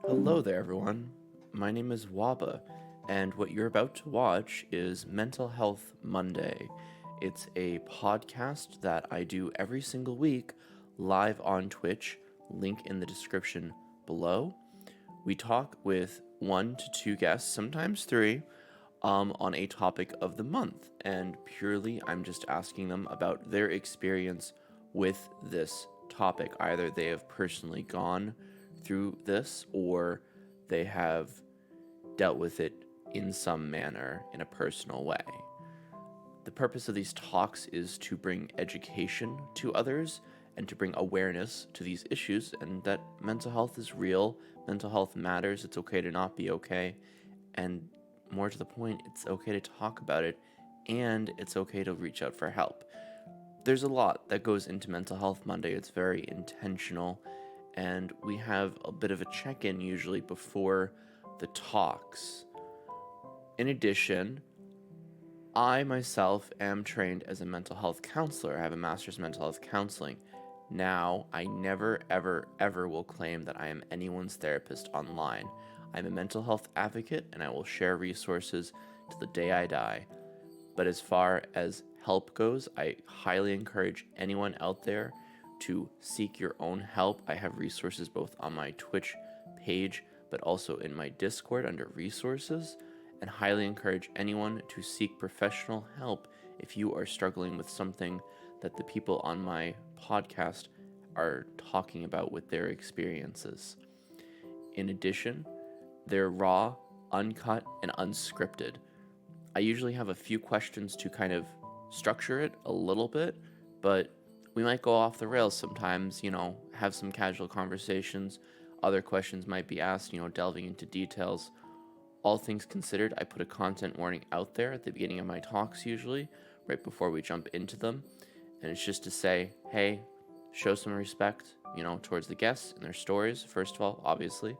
Hello there, everyone. My name is Waba, and what you're about to watch is Mental Health Monday. It's a podcast that I do every single week live on Twitch, link in the description below. We talk with 1 to 2 guests, sometimes 3, on a topic of the month, and purely I'm just asking them about their experience with this topic. Either they have personally gone through this or they have dealt with it in some manner in a personal way. The purpose of these talks is to bring education to others and to bring awareness to these issues, and that mental health is real, mental health matters, it's okay to not be okay, and more to the point, it's okay to talk about it, and it's okay to reach out for help. There's a lot that goes into Mental Health Monday. It's very intentional, and we have a bit of a check-in usually before the talks. In addition, I myself am trained as a mental health counselor. I have a master's in mental health counseling. Now, I never, ever will claim that I am anyone's therapist online. I'm a mental health advocate, and I will share resources to the day I die. But as far as help goes, I highly encourage anyone out there to seek your own help. I have resources both on my Twitch page, but also in my Discord under resources, and highly encourage anyone to seek professional help if you are struggling with something that the people on my podcast are talking about with their experiences. In addition, they're raw, uncut, and unscripted. I usually have a few questions to kind of structure it a little bit, but we might go off the rails sometimes, have some casual conversations. Other questions might be asked, delving into details. All things considered, I put a content warning out there at the beginning of my talks usually, right before we jump into them. And it's just to say, hey, show some respect, towards the guests and their stories, first of all, obviously.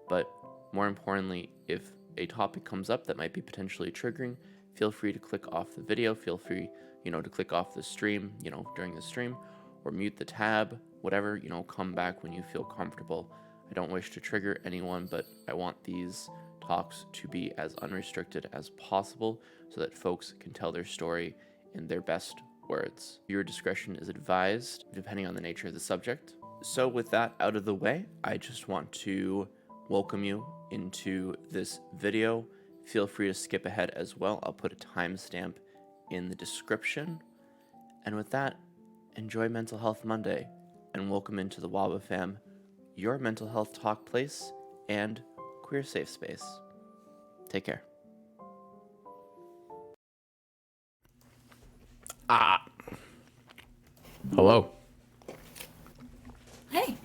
But more importantly, if a topic comes up that might be potentially triggering, feel free to click off the video, feel free, to click off the stream, during the stream, or mute the tab, whatever, come back when you feel comfortable. I don't wish to trigger anyone, but I want these talks to be as unrestricted as possible so that folks can tell their story in their best words. Your discretion is advised, depending on the nature of the subject. So with that out of the way, I just want to welcome you into this video. Feel free to skip ahead as well. I'll put a timestamp in the description. And with that, enjoy Mental Health Monday and welcome into the Waba fam, your mental health talk place and queer safe space. Take care. Hello. Hey.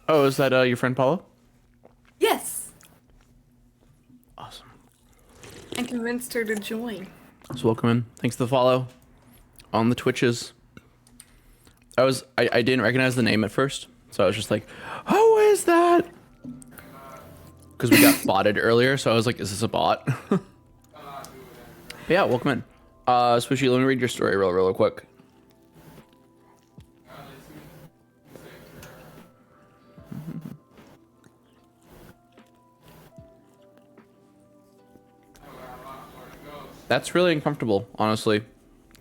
Oh, is that your friend Paula? Yes. Awesome. I convinced her to join. So welcome in. Thanks for the follow on the Twitches. I didn't recognize the name at first, so I was just like, who is that? Because we got botted earlier, so I was like, is this a bot? But yeah, welcome in. Swishy, let me read your story real quick. That's really uncomfortable, honestly,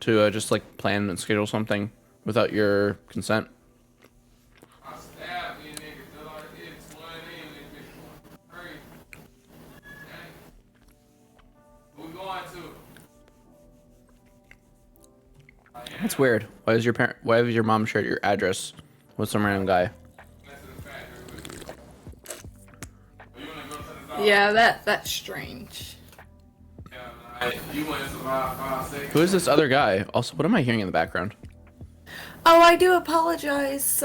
to just like plan and schedule something without your consent. That's weird. Why has your mom shared your address with some random guy? Yeah, that's strange. Who is this other guy? Also, what am I hearing in the background? Oh, I do apologize.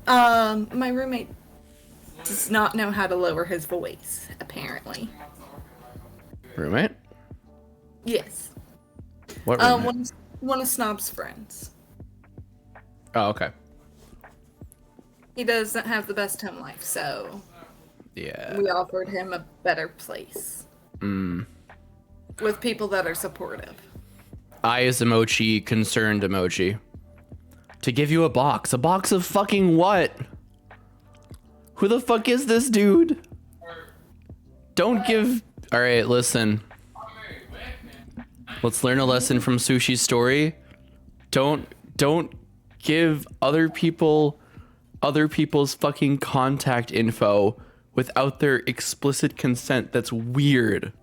My roommate does not know how to lower his voice, apparently. Roommate? Yes. What roommate? One of Snob's friends. Oh, okay. He doesn't have the best home life, so Yeah. we offered him a better place. With people that are supportive. Eyes emoji, concerned emoji. To give you a box. A box of fucking what? Who the fuck is this dude? Don't give... Alright, listen. Let's learn a lesson from Sushi's story. Don't give other people's fucking contact info without their explicit consent. That's weird.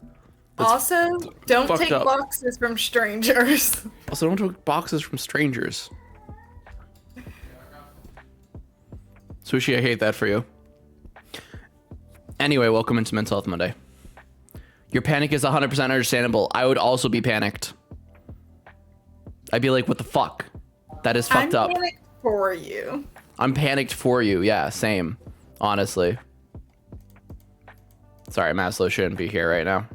That's also, don't take up. boxes from strangers. Also, don't take boxes from strangers. Sushi, I hate that for you. Anyway, welcome into Mental Health Monday. Your panic is 100% understandable. I would also be panicked. I'd be like, what the fuck? That is fucked up. I'm panicked for you. I'm panicked for you. Yeah, same. Honestly. Sorry, Maslow shouldn't be here right now.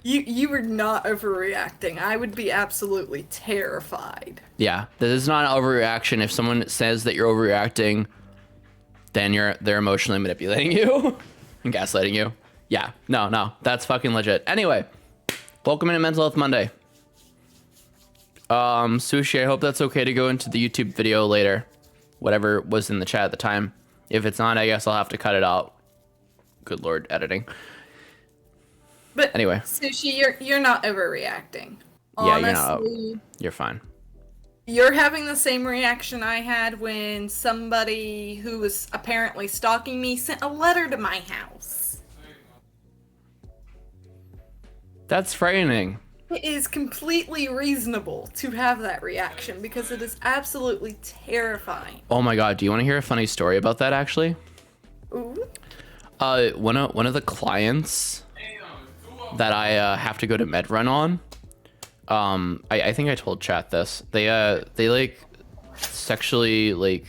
You were not overreacting. I would be absolutely terrified. Yeah, this is not an overreaction. If someone says that you're overreacting, then they're emotionally manipulating you and gaslighting you. Yeah, no, that's fucking legit. Anyway, welcome into Mental Health Monday. Sushi, I hope that's okay to go into the YouTube video later. Whatever was in the chat at the time. If it's not, I guess I'll have to cut it out. Good Lord, editing. But anyway, Sushi, you're not overreacting. Yeah, Honestly, you're fine. You're having the same reaction I had when somebody who was apparently stalking me sent a letter to my house. That's frightening. It is completely reasonable to have that reaction because it is absolutely terrifying. Oh my god, do you want to hear a funny story about that actually? Ooh. One of the clients that I have to go to MedRun on, I think I told chat this. They like sexually, like,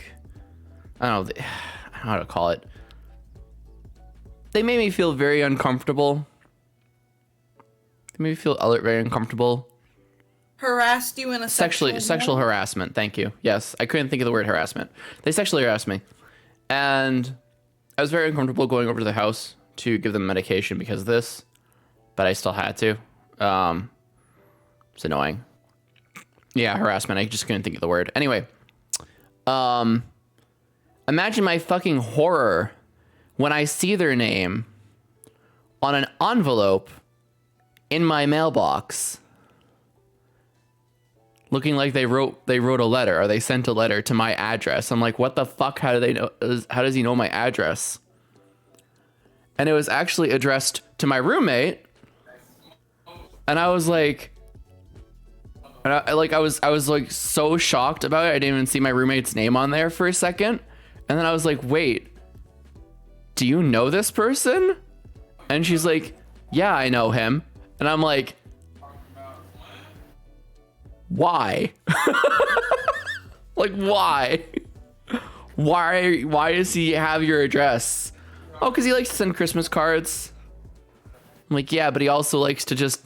I don't know, I don't know how to call it. They made me feel very uncomfortable. They made me feel very uncomfortable. Harassed you in a sexual harassment. Thank you. Yes, I couldn't think of the word harassment. They sexually harassed me, and I was very uncomfortable going over to the house to give them medication because of this, but I still had to. It's annoying. Yeah, harassment. I just couldn't think of the word. Anyway, imagine my fucking horror when I see their name on an envelope in my mailbox, looking like they wrote a letter, or they sent a letter to my address. I'm like, what the fuck? How do they know? How does he know my address? And it was actually addressed to my roommate. And I was like, I was like so shocked about it. I didn't even see my roommate's name on there for a second. And then I was like, wait, do you know this person? And she's like, yeah, I know him. And I'm like, why? Like, why? Why does he have your address? Oh, because he likes to send Christmas cards. I'm like, yeah, but he also likes to just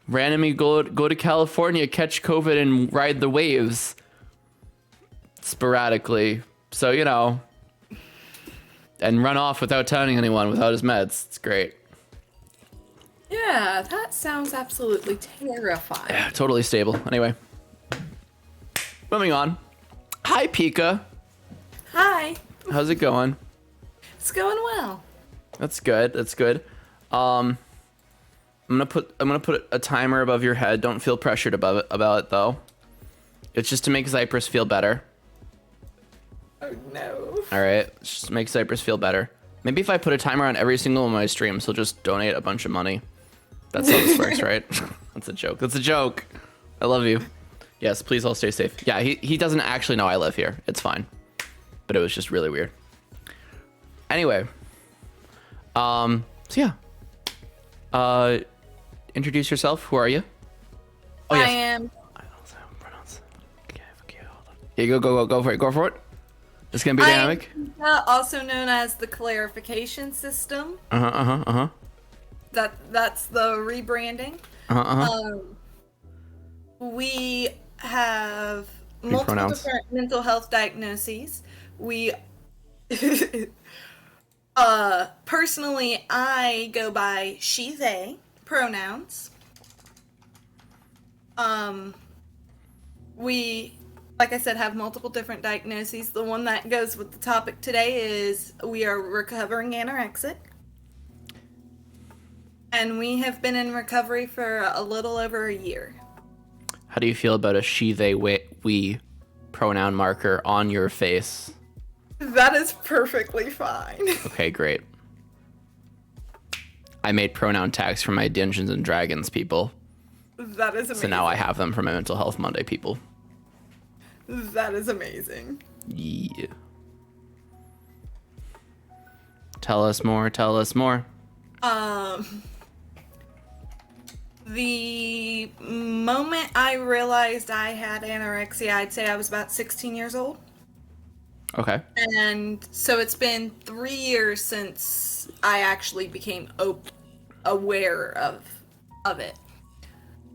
randomly go to California, catch COVID, and ride the waves sporadically. So, you know, and run off without telling anyone, without his meds. It's great. Yeah, that sounds absolutely terrifying. Yeah, totally stable. Anyway, moving on. Hi, Pika. Hi. How's it going? It's going well. That's good. That's good. I'm gonna put a timer above your head. Don't feel pressured about it though. It's just to make Cypress feel better. Oh no. All right, just make Cypress feel better. Maybe if I put a timer on every single one of my streams, he'll just donate a bunch of money. That's how this works, right? That's a joke. That's a joke. I love you. Yes, please all stay safe. Yeah, he doesn't actually know I live here. It's fine. But it was just really weird. Anyway. So yeah. Introduce yourself. Who are you? Oh, yes. I am. I don't know how to pronounce it. Okay, okay, hold on. Yeah, go for it. Go for it. It's gonna be dynamic. Also known as the Clarification System. That's the rebranding. We have multiple different mental health diagnoses. We personally, I go by she, they pronouns. We like I said, have multiple different diagnoses. The one that goes with the topic today is we are recovering anorexic. And we have been in recovery for a little over a year. How do you feel about a she, they, we pronoun marker on your face? That is perfectly fine. Okay, great. I made pronoun tags for my Dungeons and Dragons people. That is amazing. So now I have them for my Mental Health Monday people. That is amazing. Yeah. Tell us more, tell us more. The moment I realized I had anorexia, I'd say I was about 16 years old. Okay. And so it's been 3 years since I actually became aware of it.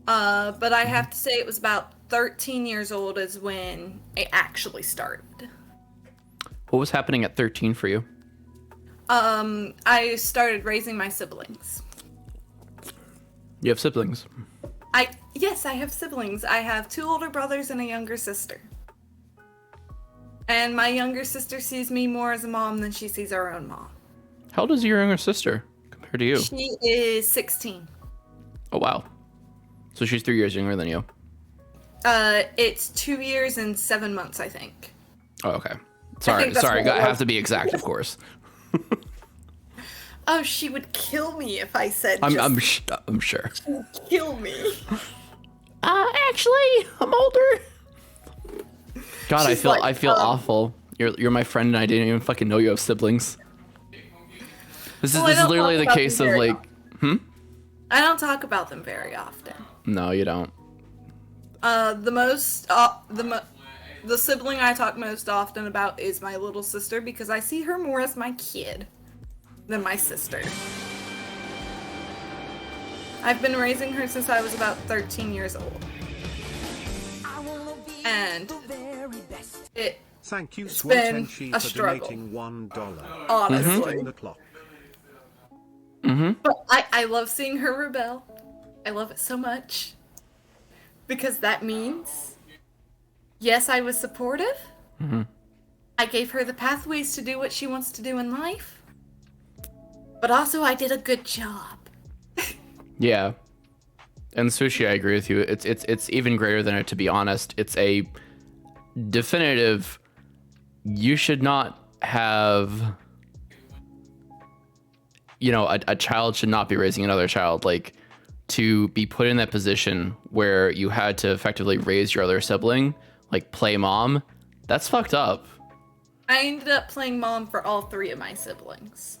But I have to say it was about 13 years old is when it actually started. What was happening at 13 for you? I started raising my siblings. You have siblings? Yes, I have siblings. I have 2 older brothers and a younger sister. And my younger sister sees me more as a mom than she sees her own mom. How old is your younger sister compared to you? She is 16. Oh, wow. So she's 3 years younger than you? It's 2 years and 7 months, I think. Oh, okay. Sorry, I have to be exact, of course. Oh, she would kill me if I said. I'm sure. She would kill me. Actually, I'm older. God, She's I feel awful. You're my friend, and I didn't even fucking know you have siblings. This is literally the case of like, I don't talk about them very often. No, you don't. The sibling I talk most often about is my little sister because I see her more as my kid than my sister. I've been raising her since I was about 13 years old. And Thank you, it's been a struggle. $1. Honestly. The clock. But I love seeing her rebel. I love it so much. Because that means, yes, I was supportive. I gave her the pathways to do what she wants to do in life. But also, I did a good job. Yeah. And Sushi, I agree with you. It's even greater than it, to be honest. It's a definitive, you should not have, a child should not be raising another child. Like, to be put in that position where you had to effectively raise your other sibling, like play mom, that's fucked up. I ended up playing mom for all 3 of my siblings.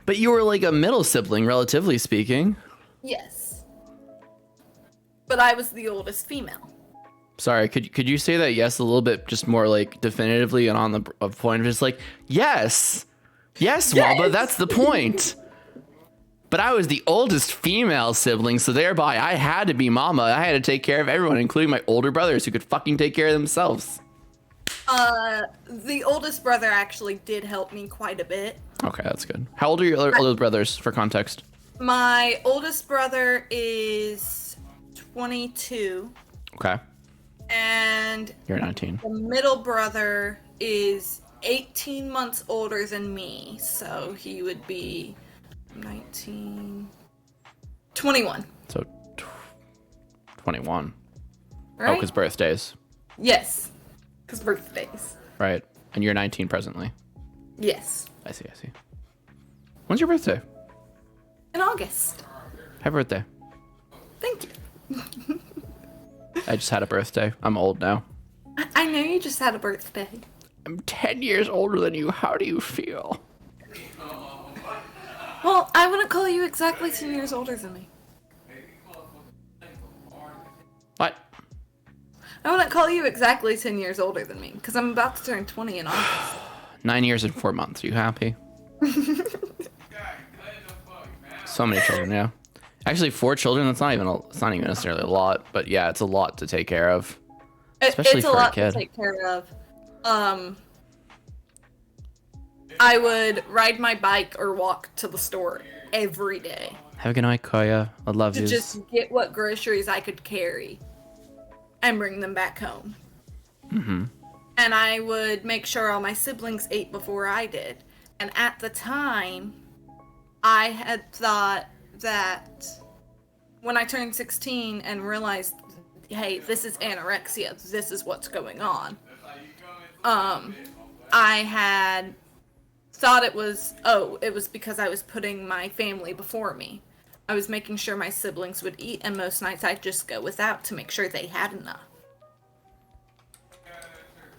But you were like a middle sibling, relatively speaking. Yes. But I was the oldest female. Sorry, could you say that yes a little bit just more like definitively and on the point of just like, yes, Waba, that's the point. But I was the oldest female sibling, so thereby I had to be mama. I had to take care of everyone, including my older brothers who could fucking take care of themselves. The oldest brother actually did help me quite a bit. Okay, that's good. How old are your older brothers, for context? My oldest brother is 22. Okay. And you're 19. The middle brother is 18 months older than me, so he would be 19... 21. So, 21. Right? Oh, because birthdays. Yes, because birthdays. Right. And you're 19 presently. Yes. I see. When's your birthday? In August. Happy birthday. Thank you. I just had a birthday. I'm old now. I know you just had a birthday. I'm 10 years older than you. How do you feel? Well, I wouldn't call you exactly 10 years older than me. What? I wouldn't call you exactly 10 years older than me, because I'm about to turn 20 in August. 9 years and 4 months. You happy? So many children, yeah. Actually, 4 children, it's not even necessarily a lot, but yeah, it's a lot to take care of. Especially it's for a lot a kid. to take care of. I would ride my bike or walk to the store every day. Have a good night, Koya. I love you. To just get what groceries I could carry and bring them back home. And I would make sure all my siblings ate before I did. And at the time, I had thought that when I turned 16 and realized, hey, this is anorexia, this is what's going on, I had thought it was because I was putting my family before me. I was making sure my siblings would eat, and most nights I'd just go without to make sure they had enough.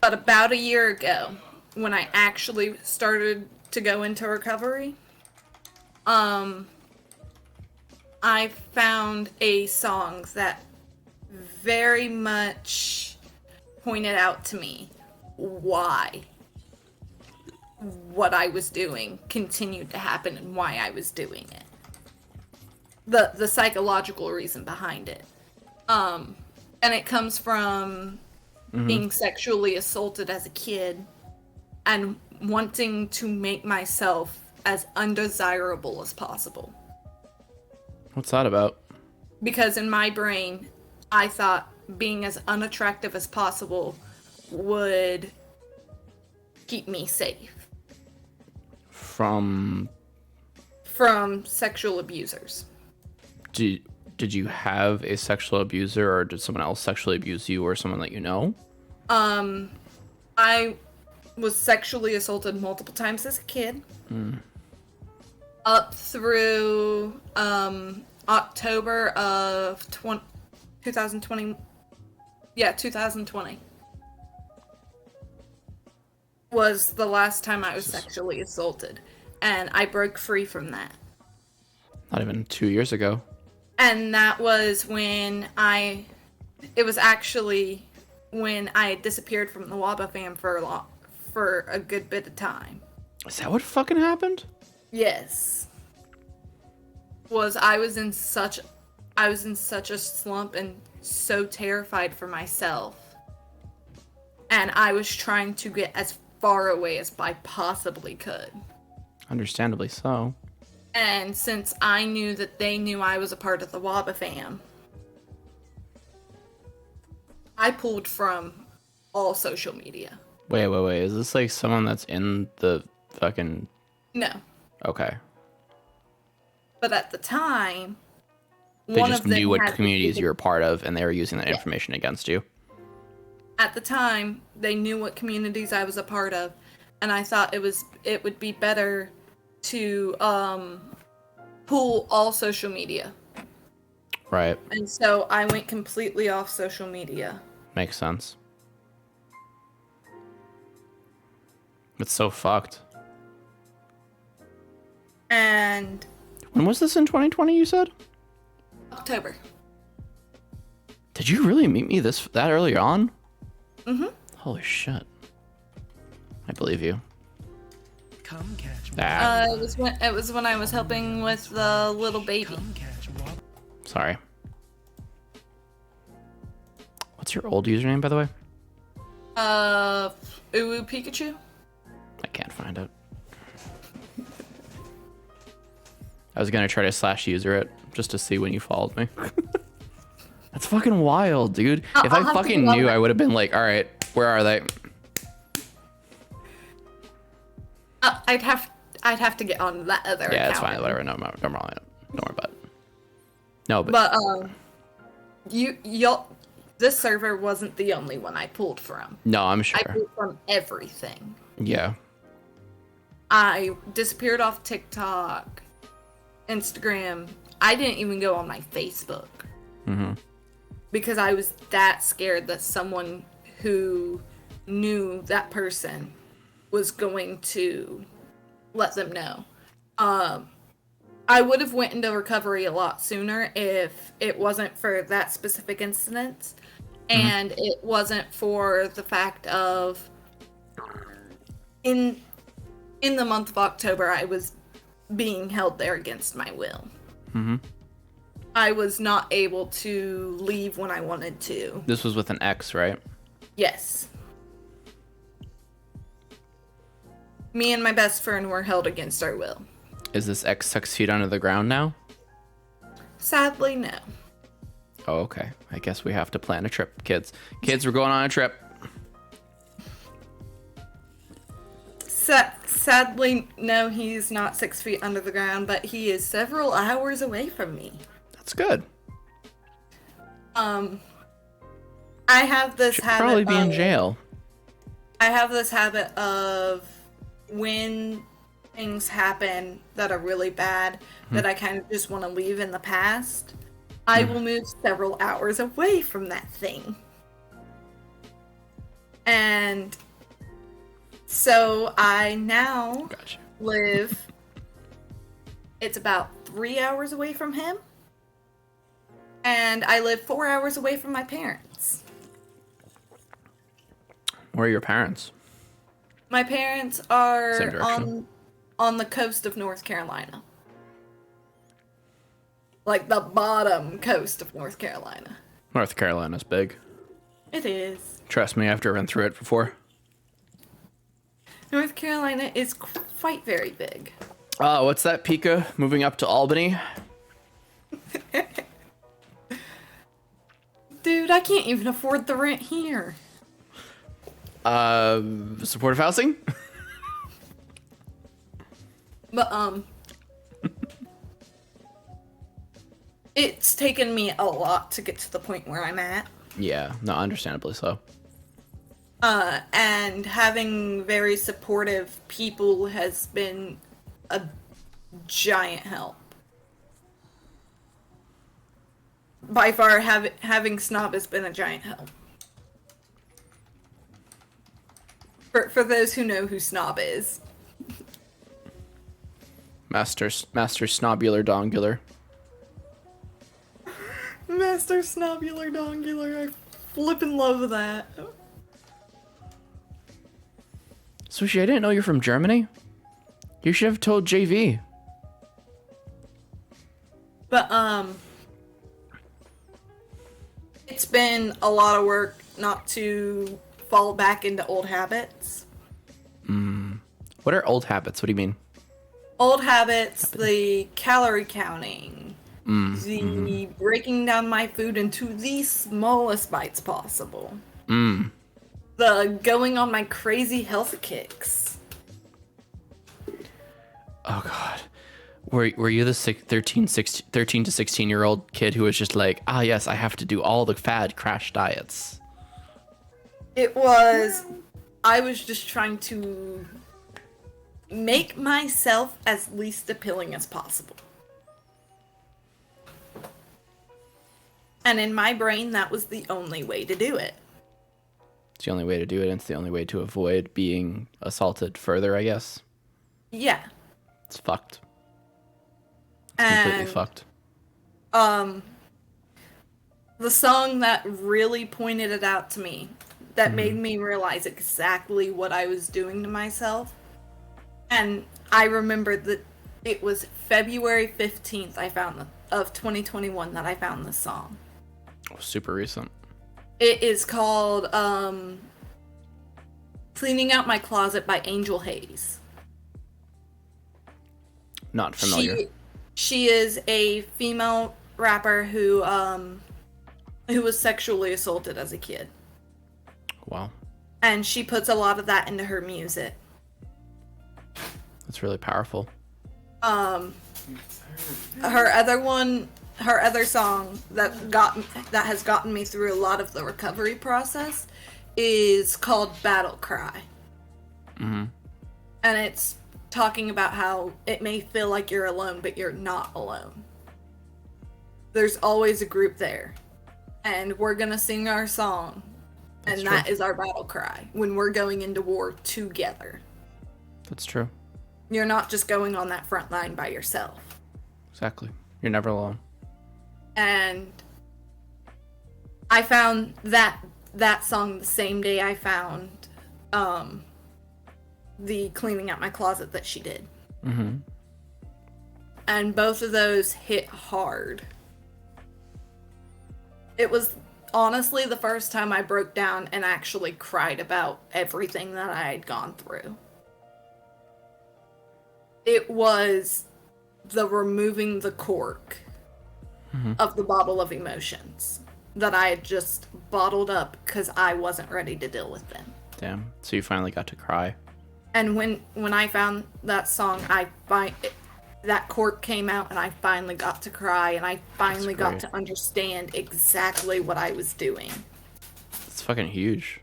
But about a year ago, when I actually started to go into recovery, I found a song that very much pointed out to me why what I was doing continued to happen and why I was doing it. The psychological reason behind it. And it comes from being sexually assaulted as a kid and wanting to make myself as undesirable as possible. What's that about? Because in my brain, I thought being as unattractive as possible would keep me safe. From sexual abusers. Did you have a sexual abuser, or did someone else sexually abuse you, or someone that you know? I was sexually assaulted multiple times as a kid. Up through October of 2020. Yeah, 2020 was the last time I was sexually assaulted, and I broke free from that. Not even 2 years ago. And that was when it was actually when I had disappeared from the Waba fam for a good bit of time. Is that what fucking happened? Yes. I was in such a slump and so terrified for myself. And I was trying to get as far away as I possibly could. Understandably so. And since I knew that they knew I was a part of the Waba fam, I pulled from all social media. Wait. Is this like someone that's in the fucking... No. Okay. But at the time, they just knew what communities you were part of, and they were using that information against you. At the time, they knew what communities I was a part of, and I thought it would be better to pull all social media. Right. And so I went completely off social media. Makes sense. It's so fucked. And when was this in 2020, you said? October. Did you really meet me that early on? Mm-hmm. Holy shit. I believe you. Come catch it was when I was helping with the little baby. Sorry. What's your old username, by the way? UwUPikachu. I can't find it. I was gonna try to /user it just to see when you followed me. That's fucking wild, dude. If I fucking knew, I would have been like, all right, where are they? I'd have to get on that other account. Yeah, it's fine. Whatever. No, don't worry about it. No, but this server wasn't the only one I pulled from. No, I'm sure. I pulled from everything. Yeah. I disappeared off TikTok, Instagram. I didn't even go on my Facebook. Mm-hmm. Because I was that scared that someone who knew that person was going to let them know. I would have went into recovery a lot sooner if it wasn't for that specific incident, and it wasn't for the fact of in the month of October I was being held there against my will. Mm-hmm. I was not able to leave when I wanted to. This was with an ex, right? Yes. Me and my best friend were held against our will. Is this ex 6 feet under the ground now? Sadly, no. Oh, okay. I guess we have to plan a trip, kids. Kids, we're going on a trip. Sadly, no, he's not 6 feet under the ground, but he is several hours away from me. That's good. I have this Should habit. probably be in jail. I have this habit of when things happen that are really bad that I kind of just want to leave in the past, I will move several hours away from that thing. And so I now live, it's about 3 hours away from him. And I live 4 hours away from my parents. Where are your parents? My parents Same are direction. on the coast of North Carolina. Like the bottom coast of North Carolina. North Carolina's big. It is. Trust me, I've run through it before. North Carolina is quite very big. What's that, Pika? Moving up to Albany? Dude, I can't even afford the rent here. Supportive housing? But, it's taken me a lot to get to the point where I'm at. Yeah, no, understandably so. And having very supportive people has been a giant help. By far, having Snob has been a giant help. For those who know who Snob is. Master Snobular Dongular. Master Snobular Dongular, I flippin' love that. Sushi, I didn't know you're from Germany. You should have told JV. But, it's been a lot of work not to fall back into old habits. What are old habits? What do you mean? Old habits, the calorie counting, the breaking down my food into the smallest bites possible, the going on my crazy health kicks. Oh god. Were you the 13 to 16 year old kid who was just like, yes, I have to do all the fad crash diets? I was just trying to make myself as least appealing as possible. And in my brain, that was the only way to do it. It's the only way to do it, and it's the only way to avoid being assaulted further, I guess. Yeah. It's fucked. It's completely fucked. The song that really pointed it out to me, that made me realize exactly what I was doing to myself, and I remembered that it was February 15th of 2021 that I found this song. Oh, super recent. It is called Cleaning Out My Closet by Angel Hayes. Not familiar. She is a female rapper who was sexually assaulted as a kid. Wow. And she puts a lot of that into her music. That's really powerful. Her other song that has gotten me through a lot of the recovery process is called Battle Cry. And it's talking about how it may feel like you're alone, but you're not alone. There's always a group there. And we're gonna sing our song. That's and true. that is our battle cry when we're going into war together. That's true. You're not just going on that front line by yourself. Exactly. You're never alone. And I found that song the same day I found the Cleaning Out My Closet that she did. And both of those hit hard. It was honestly the first time I broke down and actually cried about everything that I had gone through. It was the removing the cork of the bottle of emotions that I had just bottled up because I wasn't ready to deal with them. Damn. So you finally got to cry. And when I found that song, that cork came out, and I finally got to cry, and I finally got to understand exactly what I was doing. It's fucking huge.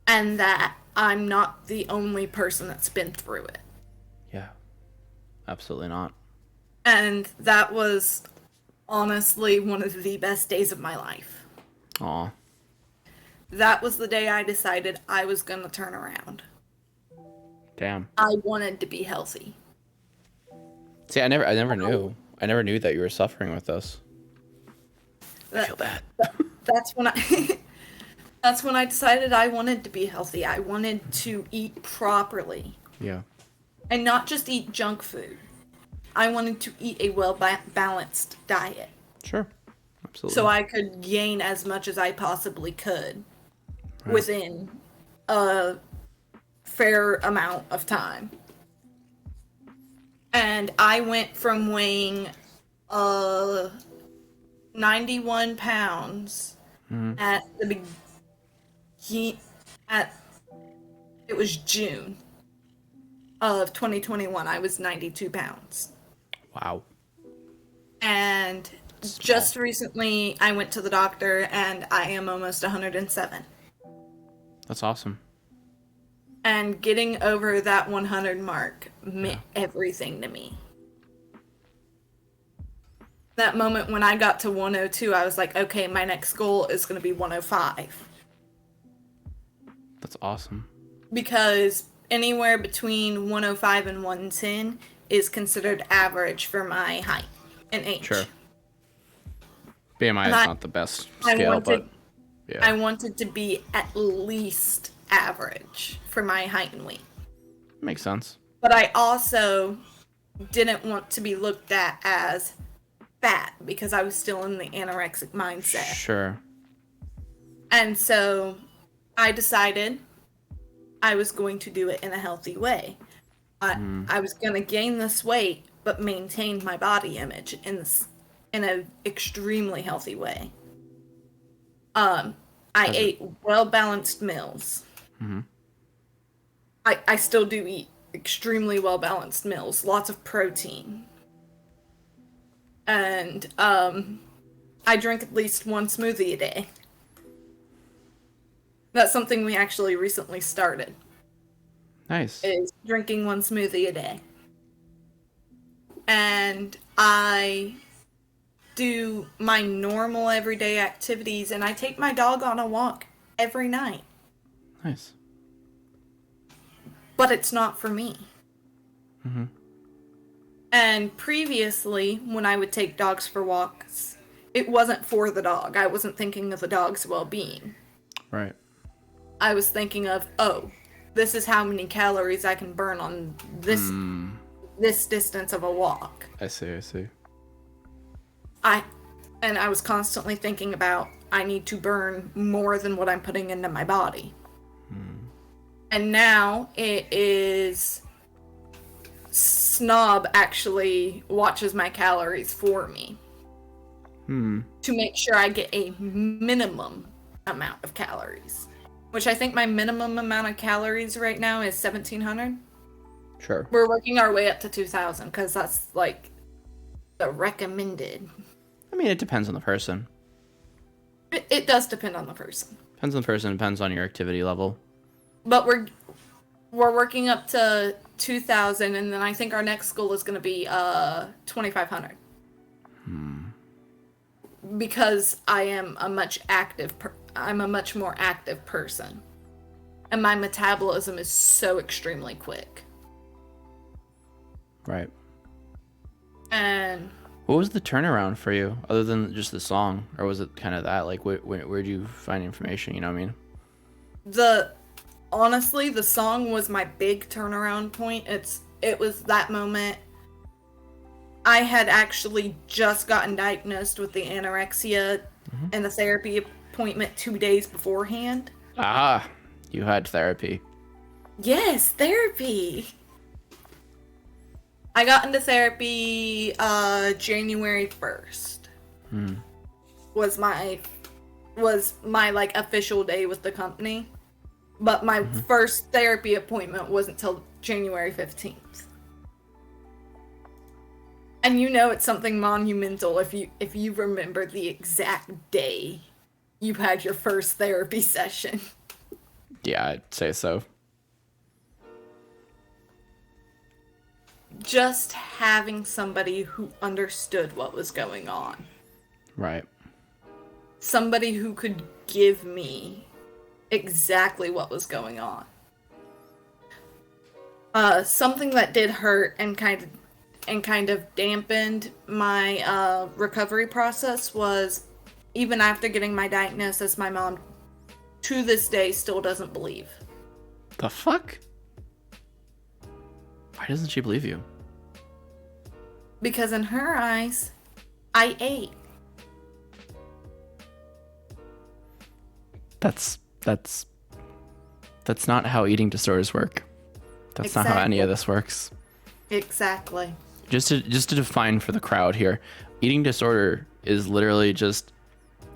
And that I'm not the only person that's been through it. Yeah. Absolutely not. And that was honestly one of the best days of my life. Aw. That was the day I decided I was going to turn around. Damn. I wanted to be healthy. See, I never knew. I never knew that you were suffering with this. I feel bad. That's when that's when I decided I wanted to be healthy. I wanted to eat properly. Yeah. And not just eat junk food. I wanted to eat a well-balanced diet. Sure. Absolutely. So I could gain as much as I possibly could within a fair amount of time. And I went from weighing 91 pounds at the it was June of 2021. I was 92 pounds. Wow. And just recently I went to the doctor and I am almost 107. That's awesome. And getting over that 100 mark meant everything to me. That moment when I got to 102, I was like, okay, my next goal is going to be 105. That's awesome. Because anywhere between 105 and 110 is considered average for my height and age. Sure. BMI is not the best scale, but yeah. I wanted to be at least average for my height and weight. Makes sense. But I also didn't want to be looked at as fat because I was still in the anorexic mindset. Sure. And so I decided I was going to do it in a healthy way. I was going to gain this weight, but maintain my body image in an extremely healthy way. I ate well-balanced meals. Mm-hmm. I still do eat extremely well-balanced meals, lots of protein. And I drink at least one smoothie a day. That's something we actually recently started. Nice. Is drinking one smoothie a day. And I do my normal everyday activities, and I take my dog on a walk every night. Nice. But it's not for me. Mm-hmm. And previously, when I would take dogs for walks, it wasn't for the dog. I wasn't thinking of the dog's well-being. Right. I was thinking of, this is how many calories I can burn on this distance of a walk. I see. And I was constantly thinking about, I need to burn more than what I'm putting into my body. And now it is Snob actually watches my calories for me. To make sure I get a minimum amount of calories. Which I think my minimum amount of calories right now is 1,700. Sure. We're working our way up to 2,000 because that's like the recommended. I mean, it depends on the person. It does depend on the person. Depends on the person. Depends on your activity level. But we're working up to 2,000, and then I think our next goal is going to be 2,500. Because I am a much more active person, and my metabolism is so extremely quick. Right. And what was the turnaround for you, other than just the song, or was it kind of that? Like, where'd you find information? You know what I mean? Honestly, the song was my big turnaround point. It was that moment. I had actually just gotten diagnosed with the anorexia and the therapy appointment 2 days beforehand. Ah, you had therapy. Yes, therapy. I got into therapy January 1st. Was my like official day with the company. But my first therapy appointment wasn't until January 15th. And you know it's something monumental if you remember the exact day you had your first therapy session. Yeah, I'd say so. Just having somebody who understood what was going on. Right. Somebody who could give me exactly what was going on. Something that did hurt and kind of dampened my recovery process was, even after getting my diagnosis, my mom to this day still doesn't believe. The fuck? Why doesn't she believe you? Because in her eyes, I ate. That's not how eating disorders work. That's not how any of this works. Exactly. Just to define for the crowd here, eating disorder is literally just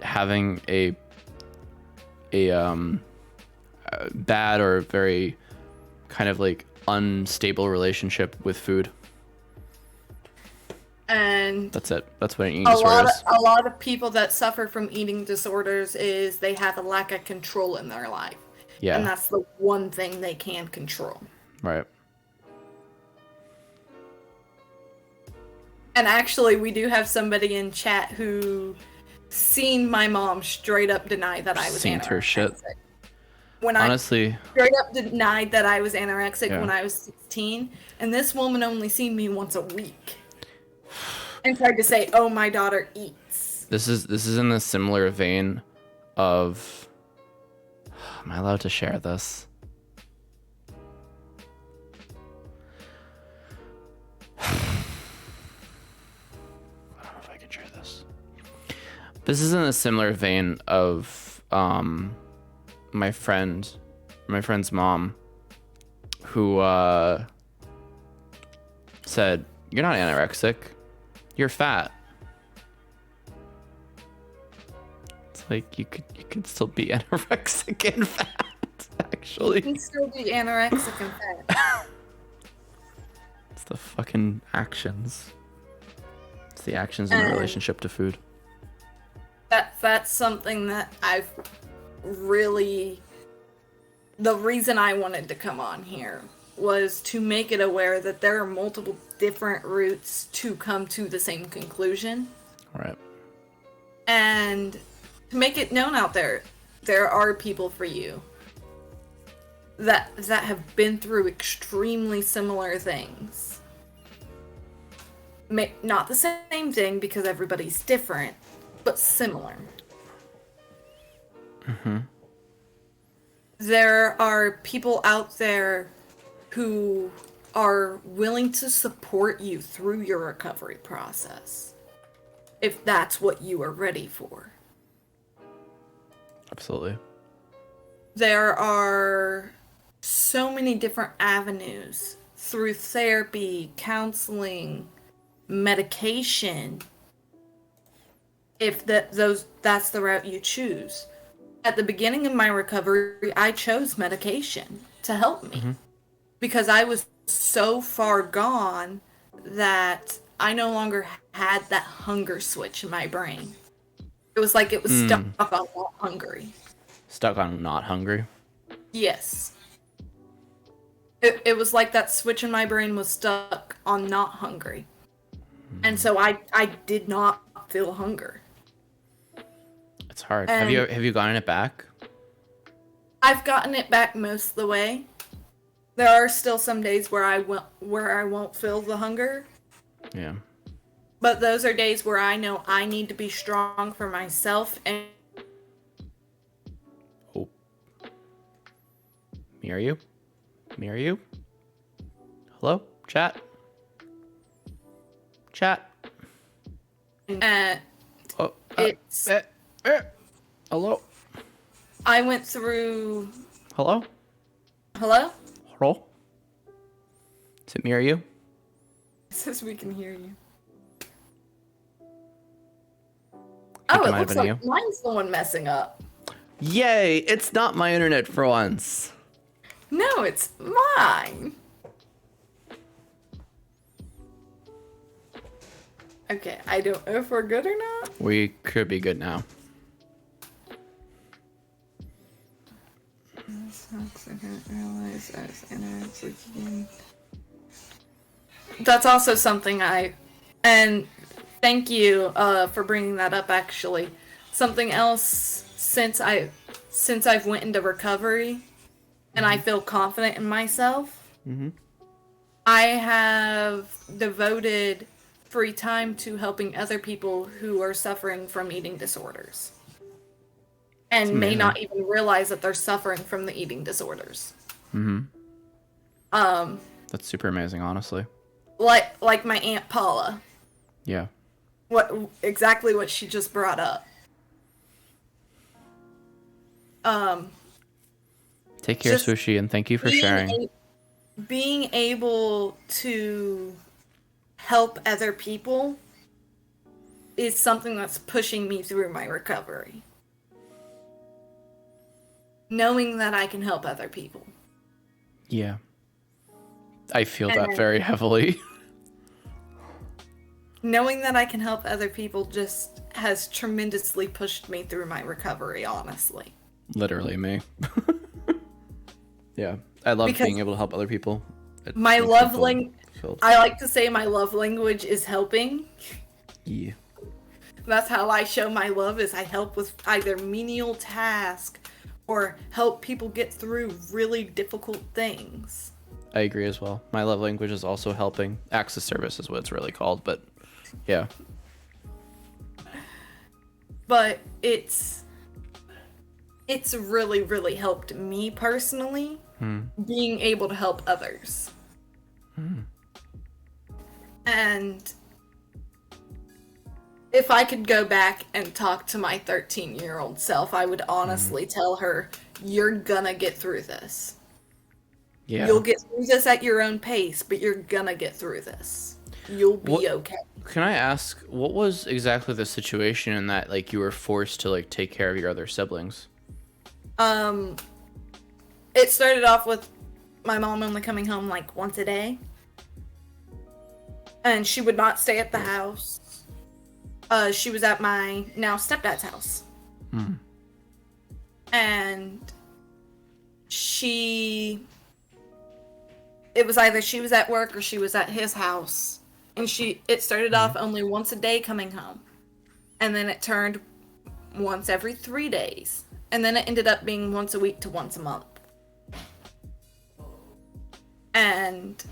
having a bad or very kind of like unstable relationship with food. And that's it. That's what an eating disorder is. A lot of people that suffer from eating disorders is they have a lack of control in their life. Yeah. And that's the one thing they can control. Right. And actually, we do have somebody in chat who seen my mom straight up deny that I was seen anorexic. her shit. When honestly, I straight up denied that I was anorexic yeah. when I was 16, and this woman only seen me once a week. And tried to say, "Oh, my daughter eats." This is in the similar vein of. Am I allowed to share this? I don't know if I can share this. This is in a similar vein of my friend's mom, who said, "You're not anorexic. You're fat." It's like you could still be anorexic and fat, actually. You can still be anorexic and fat. It's the fucking actions. It's the actions in the relationship to food. That's something that I've really... The reason I wanted to come on here was to make it aware that there are multiple different routes to come to the same conclusion. Right. And to make it known out there, there are people for you that have been through extremely similar things. Not the same thing because everybody's different, but similar. Mm-hmm. There are people out there who are willing to support you through your recovery process, if that's what you are ready for. Absolutely. There are so many different avenues through therapy, counseling, medication, if that's the route you choose. At the beginning of my recovery, I chose medication to help me. Mm-hmm. Because I was so far gone that I no longer had that hunger switch in my brain. It was like it was stuck on not hungry. Stuck on not hungry? Yes. It was like that switch in my brain was stuck on not hungry. And so I did not feel hunger. It's hard. Have you gotten it back? I've gotten it back most of the way. There are still some days where I won't feel the hunger. Yeah. But those are days where I know I need to be strong for myself and... Oh. Me or you? Me or you? Hello? Chat? Chat? It's... Hello? I went through... Hello? Hello? Hello? Is it me or you? It says we can hear you. It looks like mine's the one messing up. Yay! It's not my internet for once. No, it's mine. Okay, I don't know if we're good or not. We could be good now. That's also something and thank you for bringing that up. Actually, something else since I've went into recovery, and I feel confident in myself. Mm-hmm. I have devoted free time to helping other people who are suffering from eating disorders. And may not even realize that they're suffering from the eating disorders. Mm-hmm. Um, That's super amazing, honestly. like my Aunt Paula. Yeah. Exactly what she just brought up. Take care, just Sushi, and thank you for sharing. Being able to help other people is something that's pushing me through my recovery. Knowing that I can help other people. Yeah. I feel that very heavily. Knowing that I can help other people just has tremendously pushed me through my recovery, honestly. Literally me. Yeah. I love being able to help other people. My love language, I like to say my love language is helping. Yeah. That's how I show my love, is I help with either menial tasks or help people get through really difficult things. I agree as well. My love language is also helping. Acts of service is what it's really called, but yeah. But it's really, really helped me personally, being able to help others. And if I could go back and talk to my 13-year-old self, I would honestly tell her, you're gonna get through this. Yeah. You'll get through this at your own pace, but you're gonna get through this. You'll be okay. Can I ask, what was exactly the situation in that, like, you were forced to, like, take care of your other siblings? It started off with my mom only coming home, like, once a day. And she would not stay at the house. She was at my now stepdad's house. And it was either she was at work or she was at his house. And it started off only once a day coming home. And then it turned once every 3 days. And then it ended up being once a week to once a month. And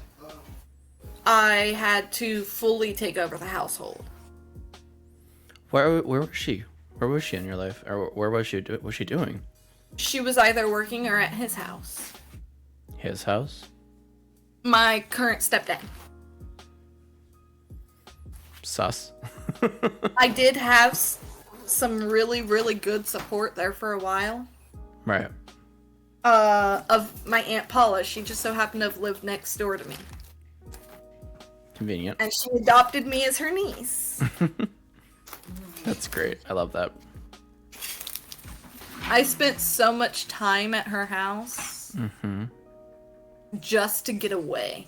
I had to fully take over the household. Where was she? Where was she in your life? Or where was she doing? She was either working or at his house. His house? My current stepdad. Sus. I did have some really, really good support there for a while. Right. Of my Aunt Paula. She just so happened to have lived next door to me. Convenient. And she adopted me as her niece. That's great. I love that. I spent so much time at her house just to get away.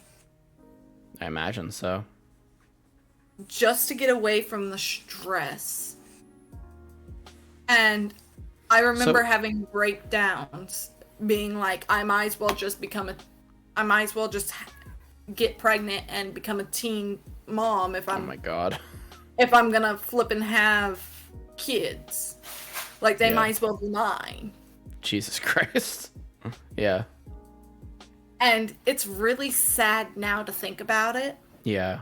I imagine so. Just to get away from the stress. And I remember having breakdowns, being like, I might as well just get pregnant and become a teen mom if I'm Oh my god. if I'm gonna flip and have kids. Like, they might as well be mine. Jesus Christ. Yeah. And it's really sad now to think about it. Yeah.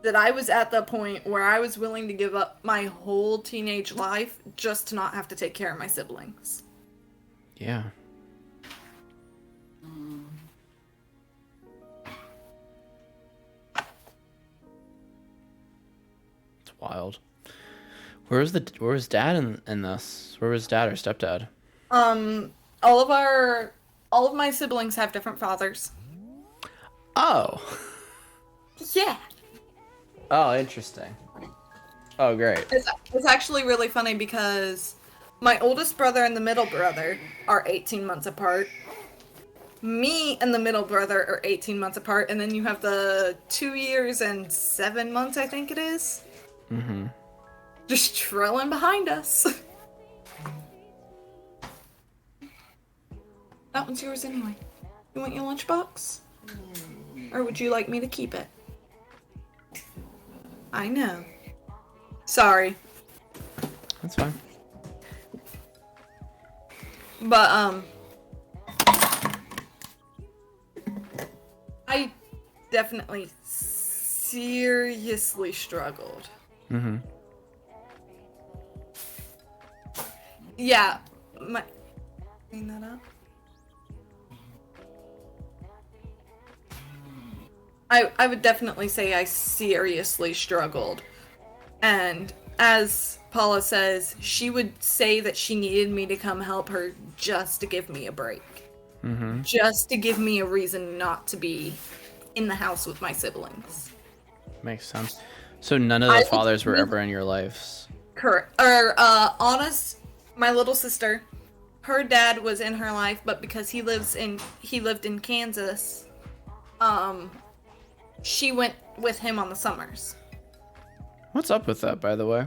That I was at the point where I was willing to give up my whole teenage life just to not have to take care of my siblings. Yeah. It's wild. Where was dad in this? Where was dad or stepdad? All of my siblings have different fathers. Oh. Yeah. Oh, interesting. Oh, great. It's actually really funny because my oldest brother and the middle brother are 18 months apart. me and the middle brother are 18 months apart, and then you have the 2 years and 7 months, I think it is. Mm-hmm. Just trailing behind us. That one's yours anyway. You want your lunchbox? Or would you like me to keep it? I know. Sorry. That's fine. But, I definitely seriously struggled. Mm-hmm. Yeah, clean that up. I would definitely say I seriously struggled. And as Paula says, she would say that she needed me to come help her just to give me a break. Mm-hmm. Just to give me a reason not to be in the house with my siblings. Makes sense. So none of the fathers were ever in your lives? Correct. Honest, my little sister, her dad was in her life, but because he lived in Kansas, she went with him on the summers. What's up with that, by the way?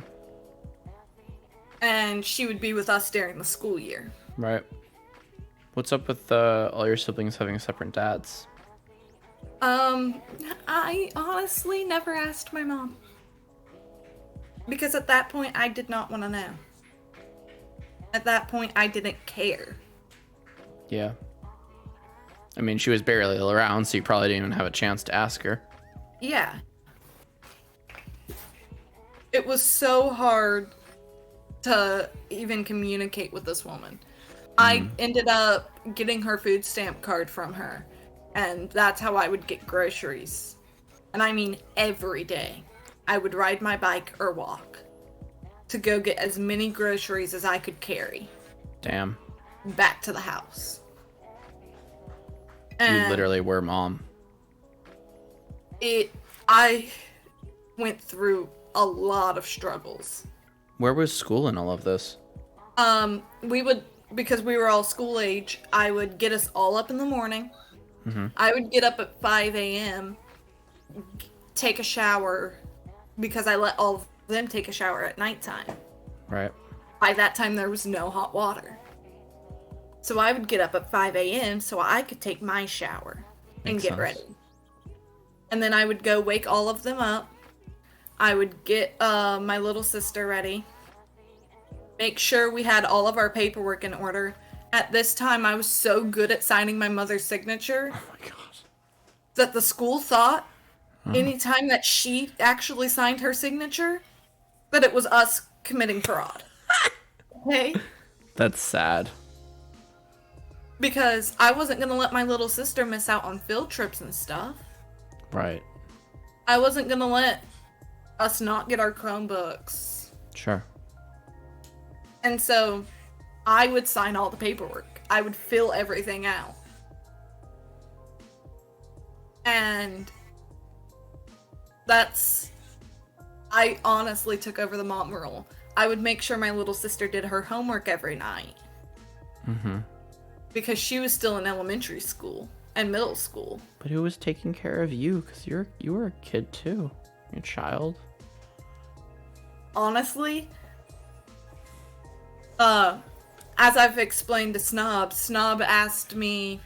And she would be with us during the school year. Right. What's up with all your siblings having separate dads? I honestly never asked my mom. Because at that point, I did not want to know. At that point, I didn't care. Yeah. I mean, she was barely around, so you probably didn't even have a chance to ask her. Yeah. It was so hard to even communicate with this woman. I ended up getting her food stamp card from her, and that's how I would get groceries. And I mean every day. I would ride my bike or walk to go get as many groceries as I could carry. Damn. Back to the house. You And literally were mom. I went through a lot of struggles. Where was school in all of this? Because we were all school age, I would get us all up in the morning. Mm-hmm. I would get up at 5 a.m., take a shower, because I let all of them take a shower at nighttime. Right. By that time, there was no hot water. So I would get up at 5 a.m. so I could take my shower and Makes get sense. ready. And then I would go wake all of them up. I would get my little sister ready. Make sure we had all of our paperwork in order. At this time, I was so good at signing my mother's signature Oh my god. that the school thought anytime that she actually signed her signature, that it was us committing fraud. Okay? That's sad. Because I wasn't going to let my little sister miss out on field trips and stuff. Right. I wasn't going to let us not get our Chromebooks. Sure. And so I would sign all the paperwork. I would fill everything out. And I honestly took over the mom role. I would make sure my little sister did her homework every night. Mm-hmm. Because she was still in elementary school and middle school. But who was taking care of you? Because you were a kid too. You're a child. Honestly, as I've explained to Snob asked me,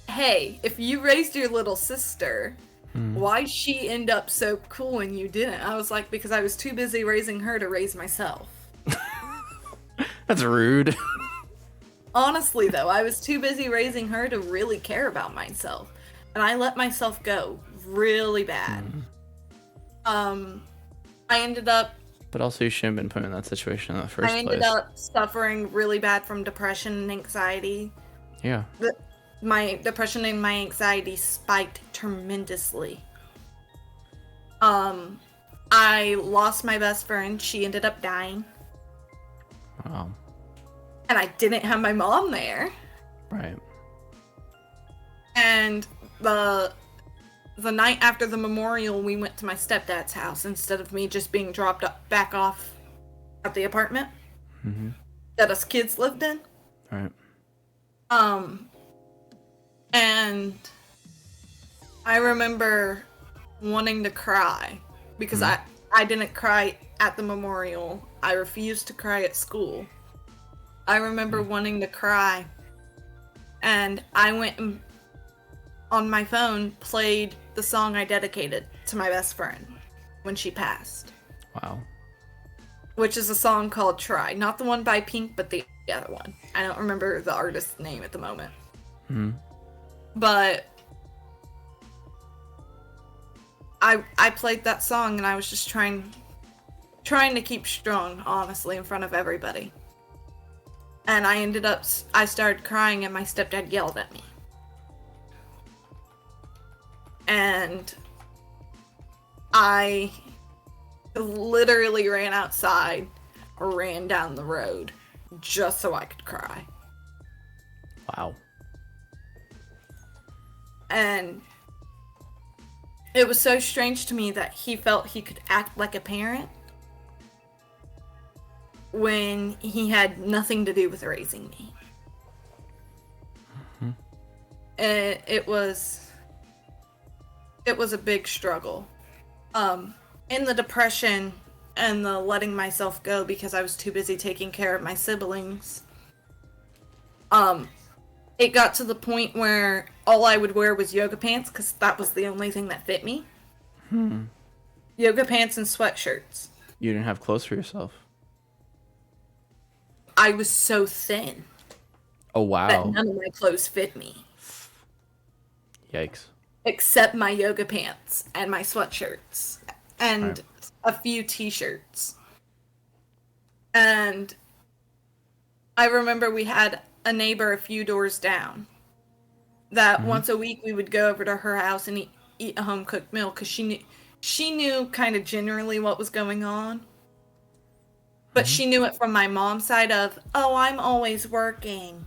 hey, if you raised your little sister, why'd she end up so cool and you didn't? I was like, because I was too busy raising her to raise myself. That's rude. Honestly, though, I was too busy raising her to really care about myself. And I let myself go really bad. I ended up But also, you shouldn't have been put in that situation in the first I ended place. up suffering really bad from depression and anxiety. Yeah. My depression and my anxiety spiked tremendously. I lost my best friend. She ended up dying. Wow. And I didn't have my mom there. Right. And the night after the memorial, we went to my stepdad's house instead of me just being dropped back off at the apartment that us kids lived in. Right. And I remember wanting to cry because I didn't cry at the memorial. I refused to cry at school. I remember wanting to cry, and I went and on my phone played the song I dedicated to my best friend when she passed. Wow. Which is a song called Try. Not the one by Pink, but the other one. I don't remember the artist's name at the moment. But I played that song, and I was just trying to keep strong, honestly, in front of everybody. And I started crying, and my stepdad yelled at me. And I literally ran outside or ran down the road just so I could cry. Wow. And it was so strange to me that he felt he could act like a parent when he had nothing to do with raising me. And it was a big struggle. In the depression and the letting myself go because I was too busy taking care of my siblings, it got to the point where all I would wear was yoga pants because that was the only thing that fit me. Yoga pants and sweatshirts. You didn't have clothes for yourself. I was so thin Oh, wow. that none of my clothes fit me. Yikes. Except my yoga pants and my sweatshirts and a few t-shirts. And I remember we had a neighbor a few doors down that once a week we would go over to her house and eat a home-cooked meal because she knew kind of generally what was going on. But she knew it from my mom's side of, oh, I'm always working.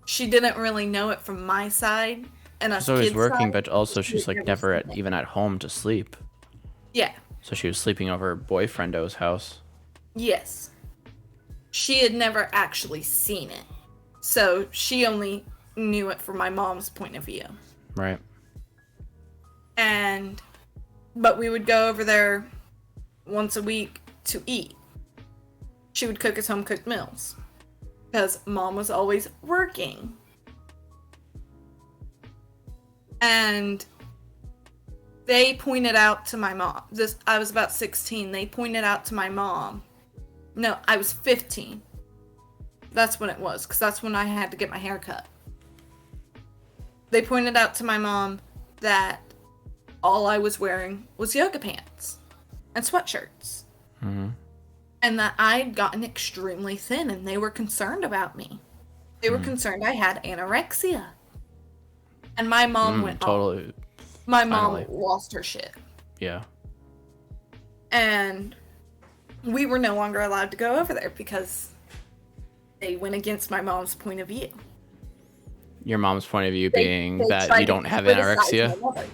She didn't really know it from my side. And us She's always kids' working, side. but also she's like never seen it. even at home to sleep. Yeah. So she was sleeping over boyfriendo's house. Yes. She had never actually seen it. So she only knew it from my mom's point of view. Right. But we would go over there once a week to eat. She would cook us home-cooked meals. Because mom was always working. And they pointed out to my mom. I was about 16. They pointed out to my mom. No, I was 15. That's when it was, because that's when I had to get my hair cut. They pointed out to my mom that all I was wearing was yoga pants and sweatshirts. And that I'd gotten extremely thin, and they were concerned about me. They were concerned I had anorexia. And my mom went totally. off. My Finally. mom lost her shit. Yeah. And we were no longer allowed to go over there because they went against my mom's point of view. Your mom's point of view being they that tried you to don't have criticize anorexia? my mother.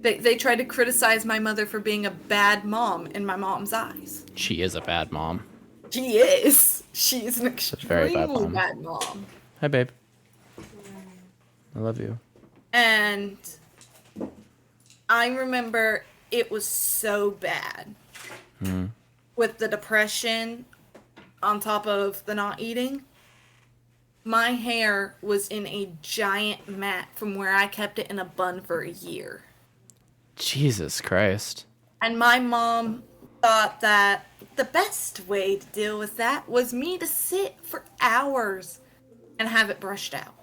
They tried to criticize my mother for being a bad mom in my mom's eyes. She is a bad mom. She is. She is an very extremely bad bad mom. mom. Hi, babe. I love you. And I remember it was so bad with the depression on top of the not eating. My hair was in a giant mat from where I kept it in a bun for a year. Jesus Christ. And my mom thought that the best way to deal with that was me to sit for hours and have it brushed out.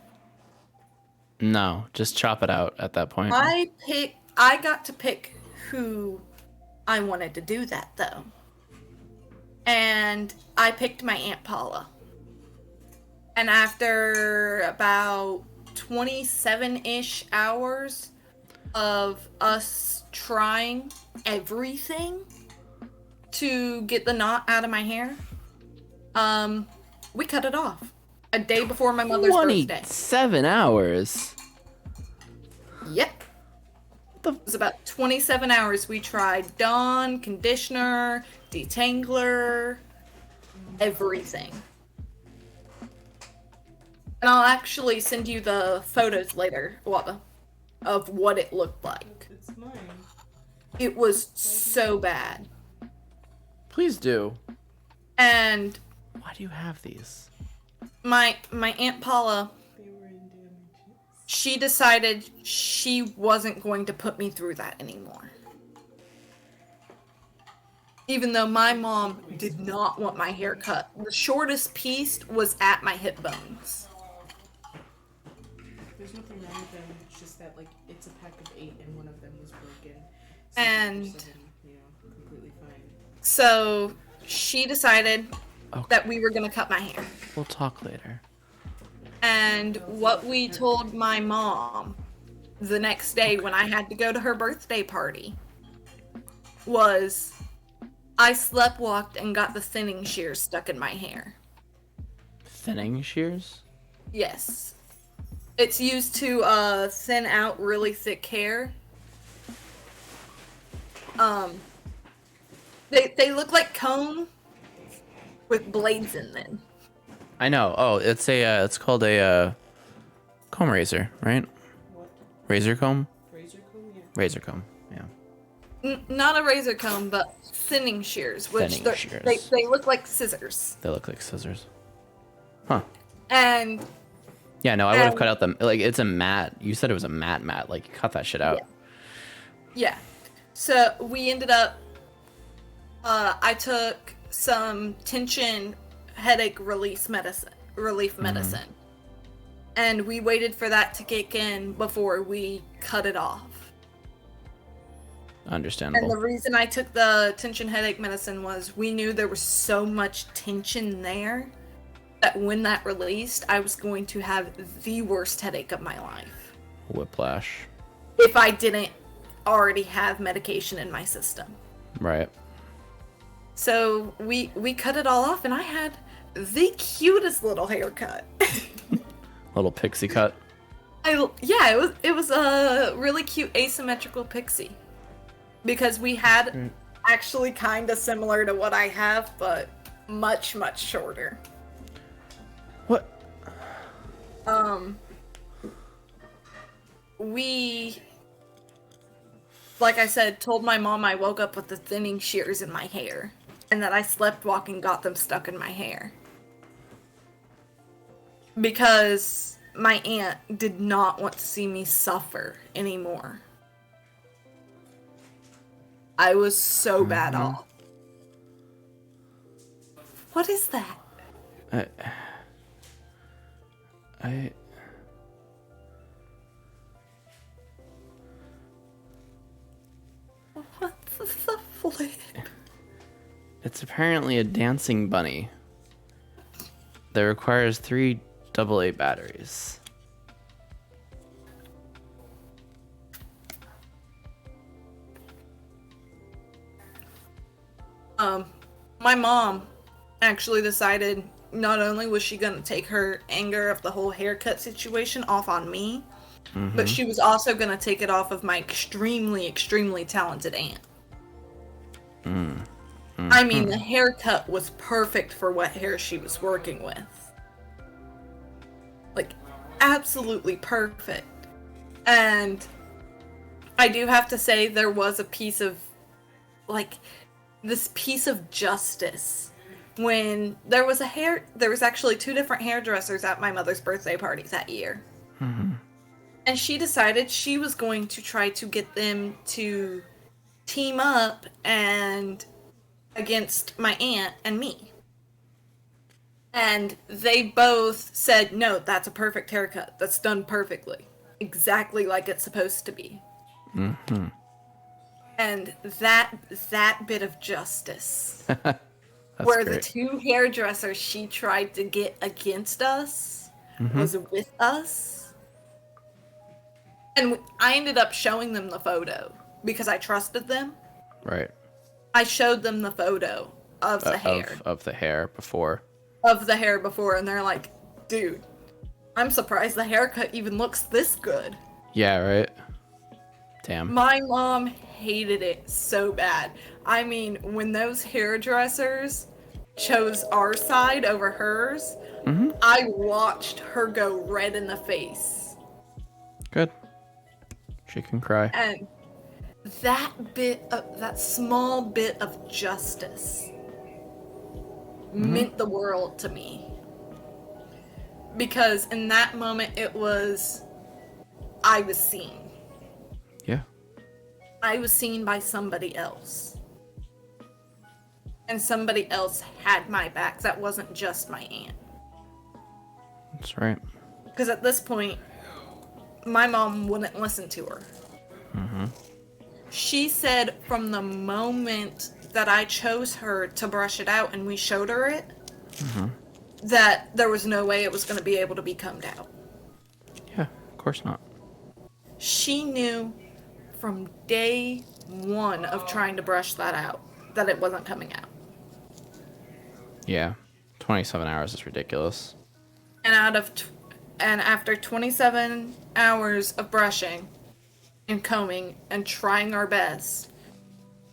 No, just chop it out at that point. I got to pick who I wanted to do that, though. And I picked my Aunt Paula. And after about 27-ish hours of us trying everything to get the knot out of my hair, we cut it off a day before my mother's birthday. 27 hours? Yep. It was about 27 hours. We tried Dawn, conditioner, detangler, everything. And I'll actually send you the photos later, Waba, of what it looked like. It's mine. It was so bad. Please do. And Why do you have these? my Aunt Paula, They were in damages. she decided she wasn't going to put me through that anymore. Even though my mom did not want my hair cut. The shortest piece was at my hip bones. There's nothing wrong with them. It's just that like it's a pack of 8 and one of them was broken. And- 7, completely fine. So she decided Okay. that we were going to cut my hair. We'll talk later. And what we told my mom the next day when I had to go to her birthday party was I sleptwalked and got the thinning shears stuck in my hair. Thinning shears? Yes. It's used to thin out really thick hair. They look like comb with blades in them. I know. Oh, it's it's called a comb razor, right? What? Razor comb? Razor comb? Yeah. Razor comb. Yeah. Not a razor comb, but thinning shears, which Thinning shears. They look like scissors. They look like scissors. Huh. And Yeah, no, I would have Um, cut out the like. It's a mat. You said it was a mat. Like, cut that shit out. yeah. So we ended up, I took some tension headache relief medicine, and we waited for that to kick in before we cut it off. And the Understandable. reason I took the tension headache medicine was we knew there was so much tension there that when that released, I was going to have the worst headache of my life Whiplash. if I didn't already have medication in my system. Right. So we cut it all off, and I had the cutest little haircut. Little pixie cut. It was a really cute asymmetrical pixie because we had actually kind of similar to what I have, but much shorter. What? We, like I said, told my mom I woke up with the thinning shears in my hair and that I sleptwalked and got them stuck in my hair. Because my aunt did not want to see me suffer anymore. I was so bad off. What is that? I. What's the flip? It's apparently a dancing bunny that requires 3 AA batteries. My mom actually decided not only was she gonna take her anger of the whole haircut situation off on me, but she was also gonna take it off of my extremely talented aunt. I mean, the haircut was perfect for what hair she was working with. Like, absolutely perfect. And I do have to say there was a piece of, like, this piece of justice when there was actually 2 different hairdressers at my mother's birthday parties that year. And she decided she was going to try to get them to team up and against my aunt and me. And they both said, no, that's a perfect haircut. That's done perfectly. Exactly like it's supposed to be. And that bit of justice, where great. the 2 hairdressers she tried to get against us was with us. And I ended up showing them the photo because I trusted them. Right. I showed them the photo of the hair. Of the hair before. Of the hair before, and they're like, dude, I'm surprised the haircut even looks this good. Yeah, right? Damn. My mom hated it so bad. I mean, when those hairdressers chose our side over hers, I watched her go red in the face. Good. She can cry. And that small bit of justice meant the world to me. Because in that moment, I was seen. Yeah. I was seen by somebody else. And somebody else had my back. That wasn't just my aunt. That's right. Because at this point, my mom wouldn't listen to her. She said from the moment that I chose her to brush it out and we showed her it, that there was no way it was going to be able to be combed out. Yeah, of course not. She knew from day one of trying to brush that out that it wasn't coming out. Yeah. 27 hours is ridiculous. And after 27 hours of brushing and combing and trying our best,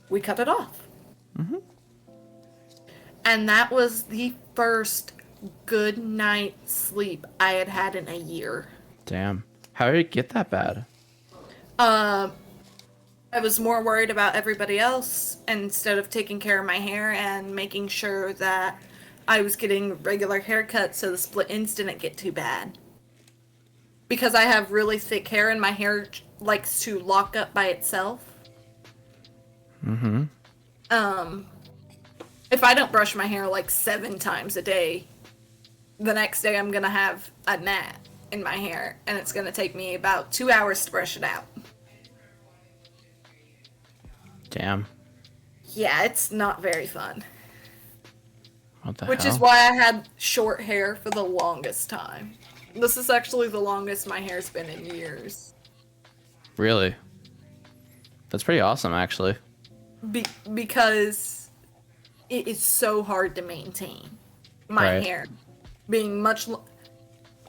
we cut it off. And that was the first good night's sleep I had had in a year. Damn. How did it get that bad? I was more worried about everybody else instead of taking care of my hair and making sure that I was getting regular haircuts so the split ends didn't get too bad. Because I have really thick hair and my hair likes to lock up by itself. If I don't brush my hair like 7 times a day, the next day I'm gonna have a gnat in my hair and it's gonna take me about 2 hours to brush it out. Damn. Yeah, it's not very fun. What the Which hell? is why I had short hair for the longest time. This is actually the longest my hair's been in years. Really? That's pretty awesome, actually. Because it is so hard to maintain my Right. hair. Being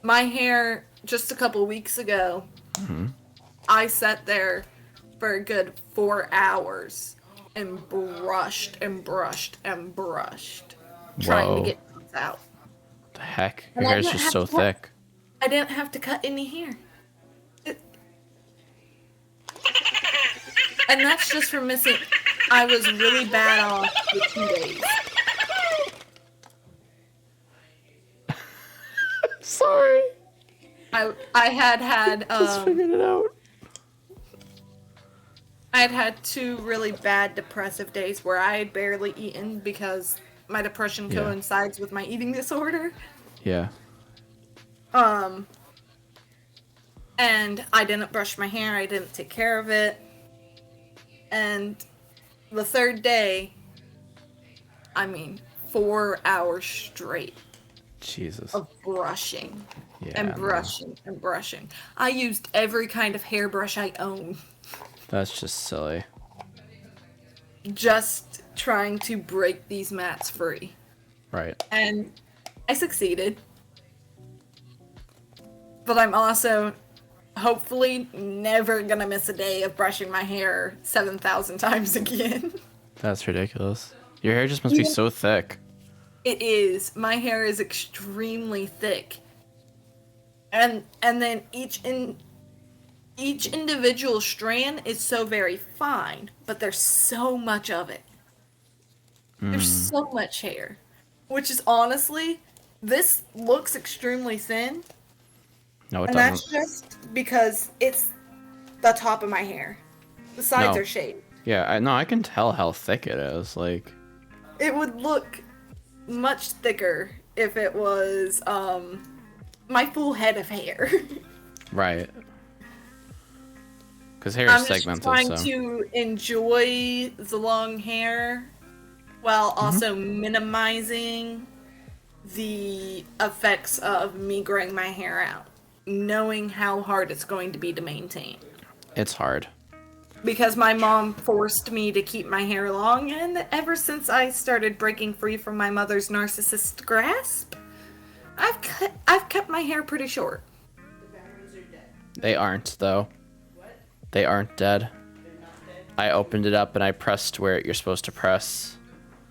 my hair just a couple weeks ago, I sat there for a good 4 hours and brushed and brushed and brushed, trying Whoa. to get things out. The heck? And Your I hair's didn't just have so to- thick. I didn't have to cut any hair. And that's just for missing. I was really bad off for 2 days. Sorry. I had Figured it out. I had 2 really bad depressive days where I had barely eaten because my depression Yeah. coincides with my eating disorder. Yeah. And I didn't brush my hair, I didn't take care of it. And the 3rd day, 4 hours straight Jesus. of brushing Yeah. and no. brushing and brushing. I used every kind of hairbrush I own, That's just silly. just trying to break these mats free. Right. And I succeeded. But I'm also hopefully never gonna miss a day of brushing my hair 7,000 times again. That's ridiculous. Your hair just must be Yeah. so thick. It is. My hair is extremely thick. And then each individual strand is so very fine, but there's so much of it. There's so much hair. Which is honestly, this looks extremely thin. No, it And that's doesn't. just because it's the top of my hair. The sides No. are shaved. Yeah, I can tell how thick it is. Like, It would look much thicker if it was my full head of hair. right. Because hair I'm is just segmented, trying so. to enjoy the long hair while also minimizing the effects of me growing my hair out, knowing how hard it's going to be to maintain. It's hard. Because my mom forced me to keep my hair long, and ever since I started breaking free from my mother's narcissist grasp, I've kept my hair pretty short. They aren't, though. They aren't dead. I opened it up and I pressed where you're supposed to press.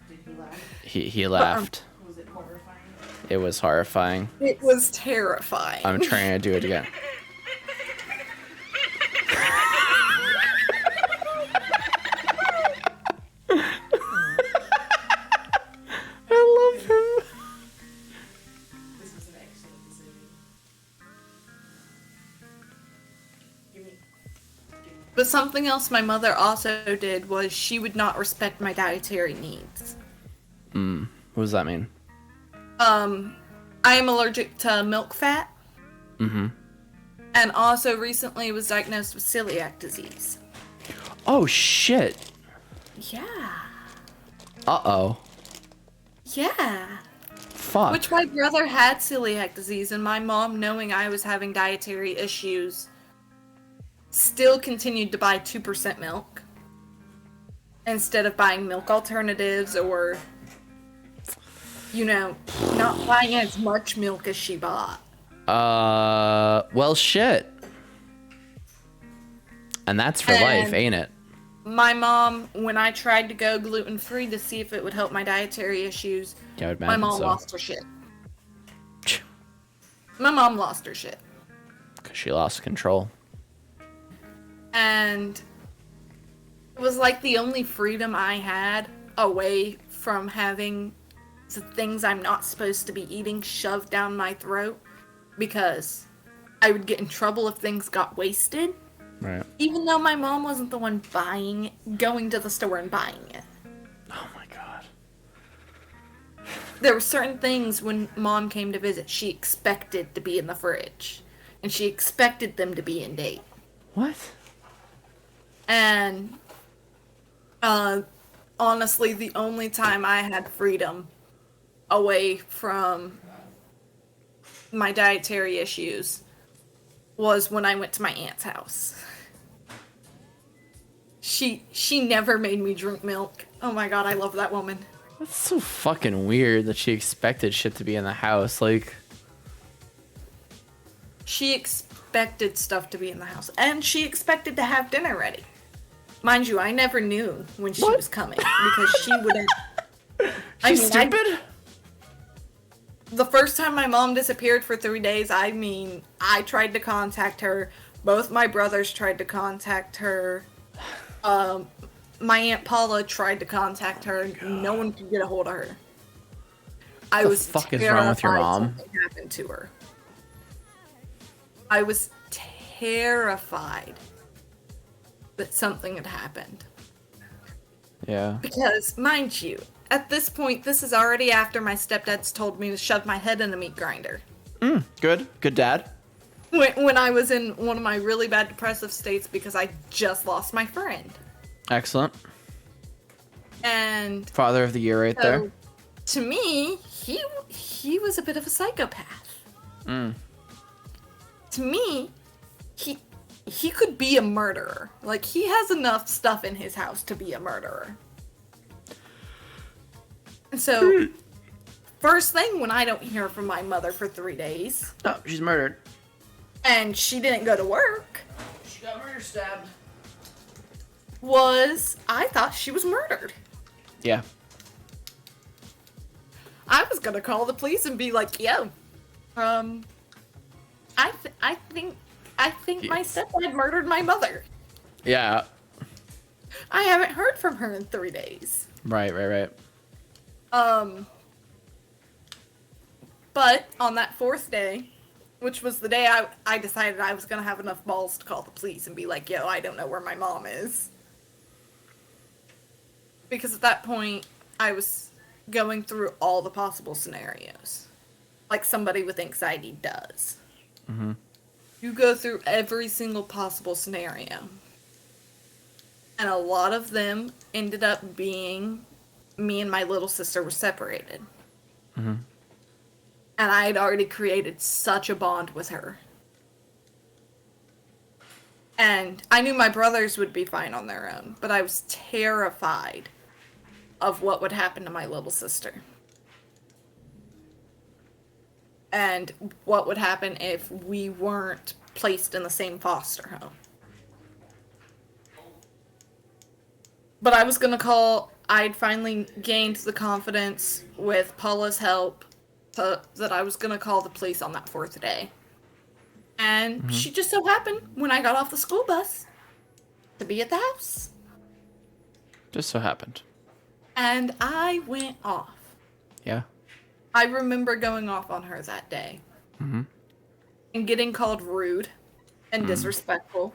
Did he laugh? He laughed. Was it horrifying? It was horrifying. It was terrifying. I'm trying to do it again. I love him. This was an excellent decision. Give me. But something else my mother also did was she would not respect my dietary needs. What does that mean? I am allergic to milk fat. Mm-hmm. And also recently was diagnosed with celiac disease. Oh, shit. Yeah. Uh-oh. Yeah. Fuck. Which my brother had celiac disease, and my mom, knowing I was having dietary issues, still continued to buy 2% milk instead of buying milk alternatives or, you know, not buying as much milk as she bought. Well, shit. And that's for life, ain't it? My mom, when I tried to go gluten-free to see if it would help my dietary issues, Yeah, I would my imagine mom so. lost her shit. My mom lost her shit. Because she lost control. And it was like the only freedom I had away from having the things I'm not supposed to be eating shoved down my throat, because I would get in trouble if things got wasted, Right. even though my mom wasn't the one going to the store and buying it. Oh my god. There were certain things when mom came to visit she expected to be in the fridge, and she expected them to be in date. What? And honestly, the only time I had freedom away from my dietary issues was when I went to my aunt's house. She never made me drink milk. Oh my god, I love that woman. That's so fucking weird that she expected shit to be in the house. Like, She expected stuff to be in the house, and she expected to have dinner ready. Mind you, I never knew when she was coming because she wouldn't. she's stupid? The first time my mom disappeared for 3 days, I tried to contact her. Both my brothers tried to contact her. My Aunt Paula tried to contact her. No one could get a hold of her. I was What the fuck is wrong with your mom? Something happened to her. I was terrified that something had happened. Yeah. Because, mind you, at this point, this is already after my stepdad's told me to shove my head in a meat grinder. Good. Good dad. When I was in one of my really bad depressive states because I just lost my friend. Excellent. And Father of the year right there. to me, he was a bit of a psychopath. To me, he could be a murderer. Like, he has enough stuff in his house to be a murderer. And so, first thing, when I don't hear from my mother for 3 days, Oh, she's murdered. and she didn't go to work, She got murder stabbed. was I thought she was murdered. Yeah. I was gonna call the police and be like, "Yo, I think my stepdad murdered my mother. Yeah. I haven't heard from her in 3 days." Right. But on that 4th day, which was the day I decided I was gonna have enough balls to call the police and be like, "Yo, I don't know where my mom is," because at that point I was going through all the possible scenarios, like somebody with anxiety does. Mm-hmm. You go through every single possible scenario. And a lot of them ended up being me and my little sister were separated. Mm-hmm. And I had already created such a bond with her. And I knew my brothers would be fine on their own, but I was terrified of what would happen to my little sister. And what would happen if we weren't placed in the same foster home. But I was gonna call, I'd finally gained the confidence with Paula's help that I was gonna call the police on that 4th day. And she just so happened, when I got off the school bus, to be at the house. Just so happened. And I went off. Yeah. I remember going off on her that day. Mm-hmm. And getting called rude and disrespectful.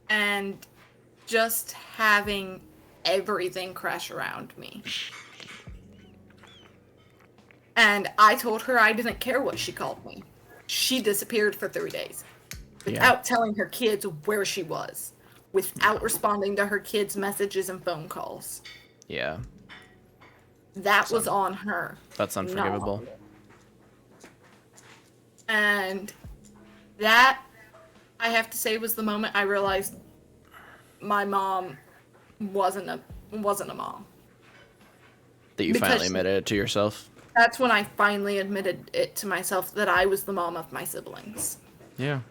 And just having everything crash around me. And I told her I didn't care what she called me. She disappeared for 3 days. Without telling her kids where she was. Without responding to her kids' messages and phone calls. Yeah. That was on her. That's unforgivable. And that, I have to say, was the moment I realized my mom wasn't a mom. That you finally admitted it to yourself? That's when I finally admitted it to myself that I was the mom of my siblings. Yeah.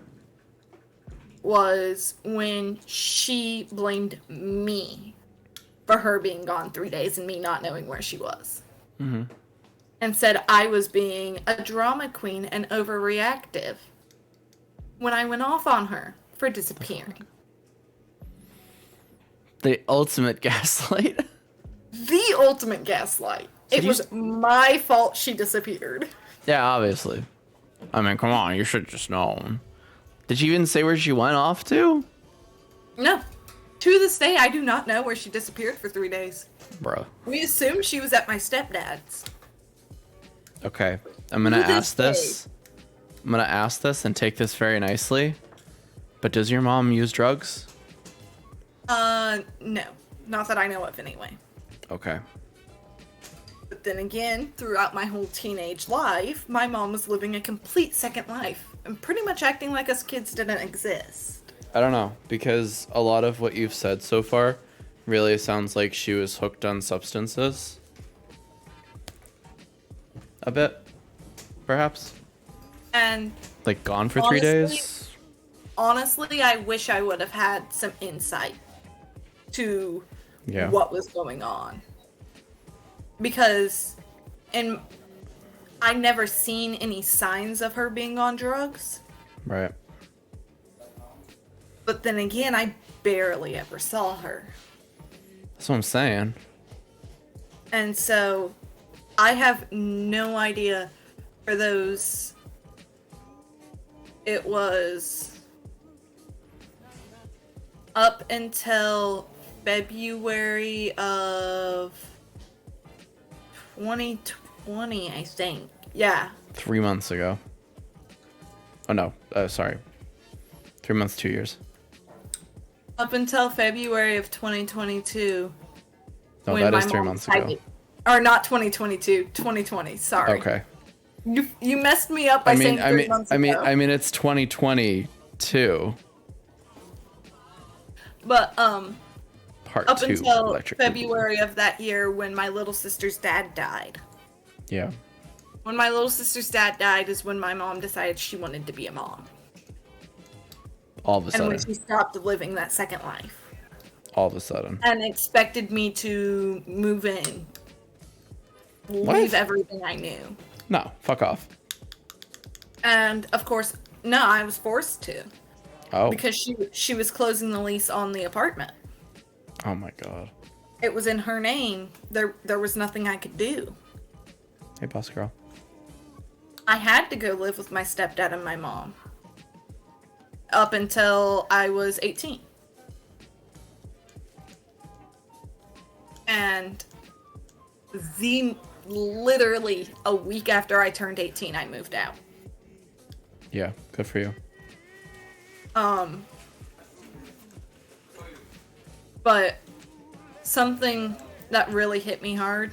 Was when she blamed me for her being gone 3 days and me not knowing where she was. Mm-hmm. And said I was being a drama queen and overreactive when I went off on her for disappearing. The ultimate gaslight. The ultimate gaslight. It was my fault she disappeared. Yeah, obviously. I mean, come on, you should just know. Did she even say where she went off to? No. To this day, I do not know where she disappeared for 3 days. Bro. We assume she was at my stepdad's. Okay, I'm gonna ask this. I'm gonna ask this and take this very nicely. But does your mom use drugs? No. Not that I know of anyway. Okay. But then again, throughout my whole teenage life, my mom was living a complete second life and pretty much acting like us kids didn't exist. I don't know, because a lot of what you've said so far really sounds like she was hooked on substances. A bit, perhaps. And like gone for honestly, 3 days? Honestly, I wish I would have had some insight to what was going on. Because I never seen any signs of her being on drugs. Right. But then again, I barely ever saw her. That's what I'm saying. And so I have no idea for those. It was up until February of 2020, I think. Yeah. 3 months ago. Oh no, sorry. 3 months, 2 years. Up until February of 2022. No, that is 3 months ago. Or not 2022, 2020. Sorry. Okay. You messed me up by saying 3 months ago. I mean, it's 2022. But Part up 2 until electric February of that year when my little sister's dad died. Yeah. When my little sister's dad died is when my mom decided she wanted to be a mom. All of a sudden. And when she stopped living that second life. All of a sudden. And expected me to move in. Leave everything I knew. No, fuck off. And of course, no, I was forced to. Oh. Because she was closing the lease on the apartment. Oh my god. It was in her name. There was nothing I could do. Hey, boss girl. I had to go live with my stepdad and my mom. Up until I was 18. And literally a week after I turned 18, I moved out. Yeah, good for you. But something that really hit me hard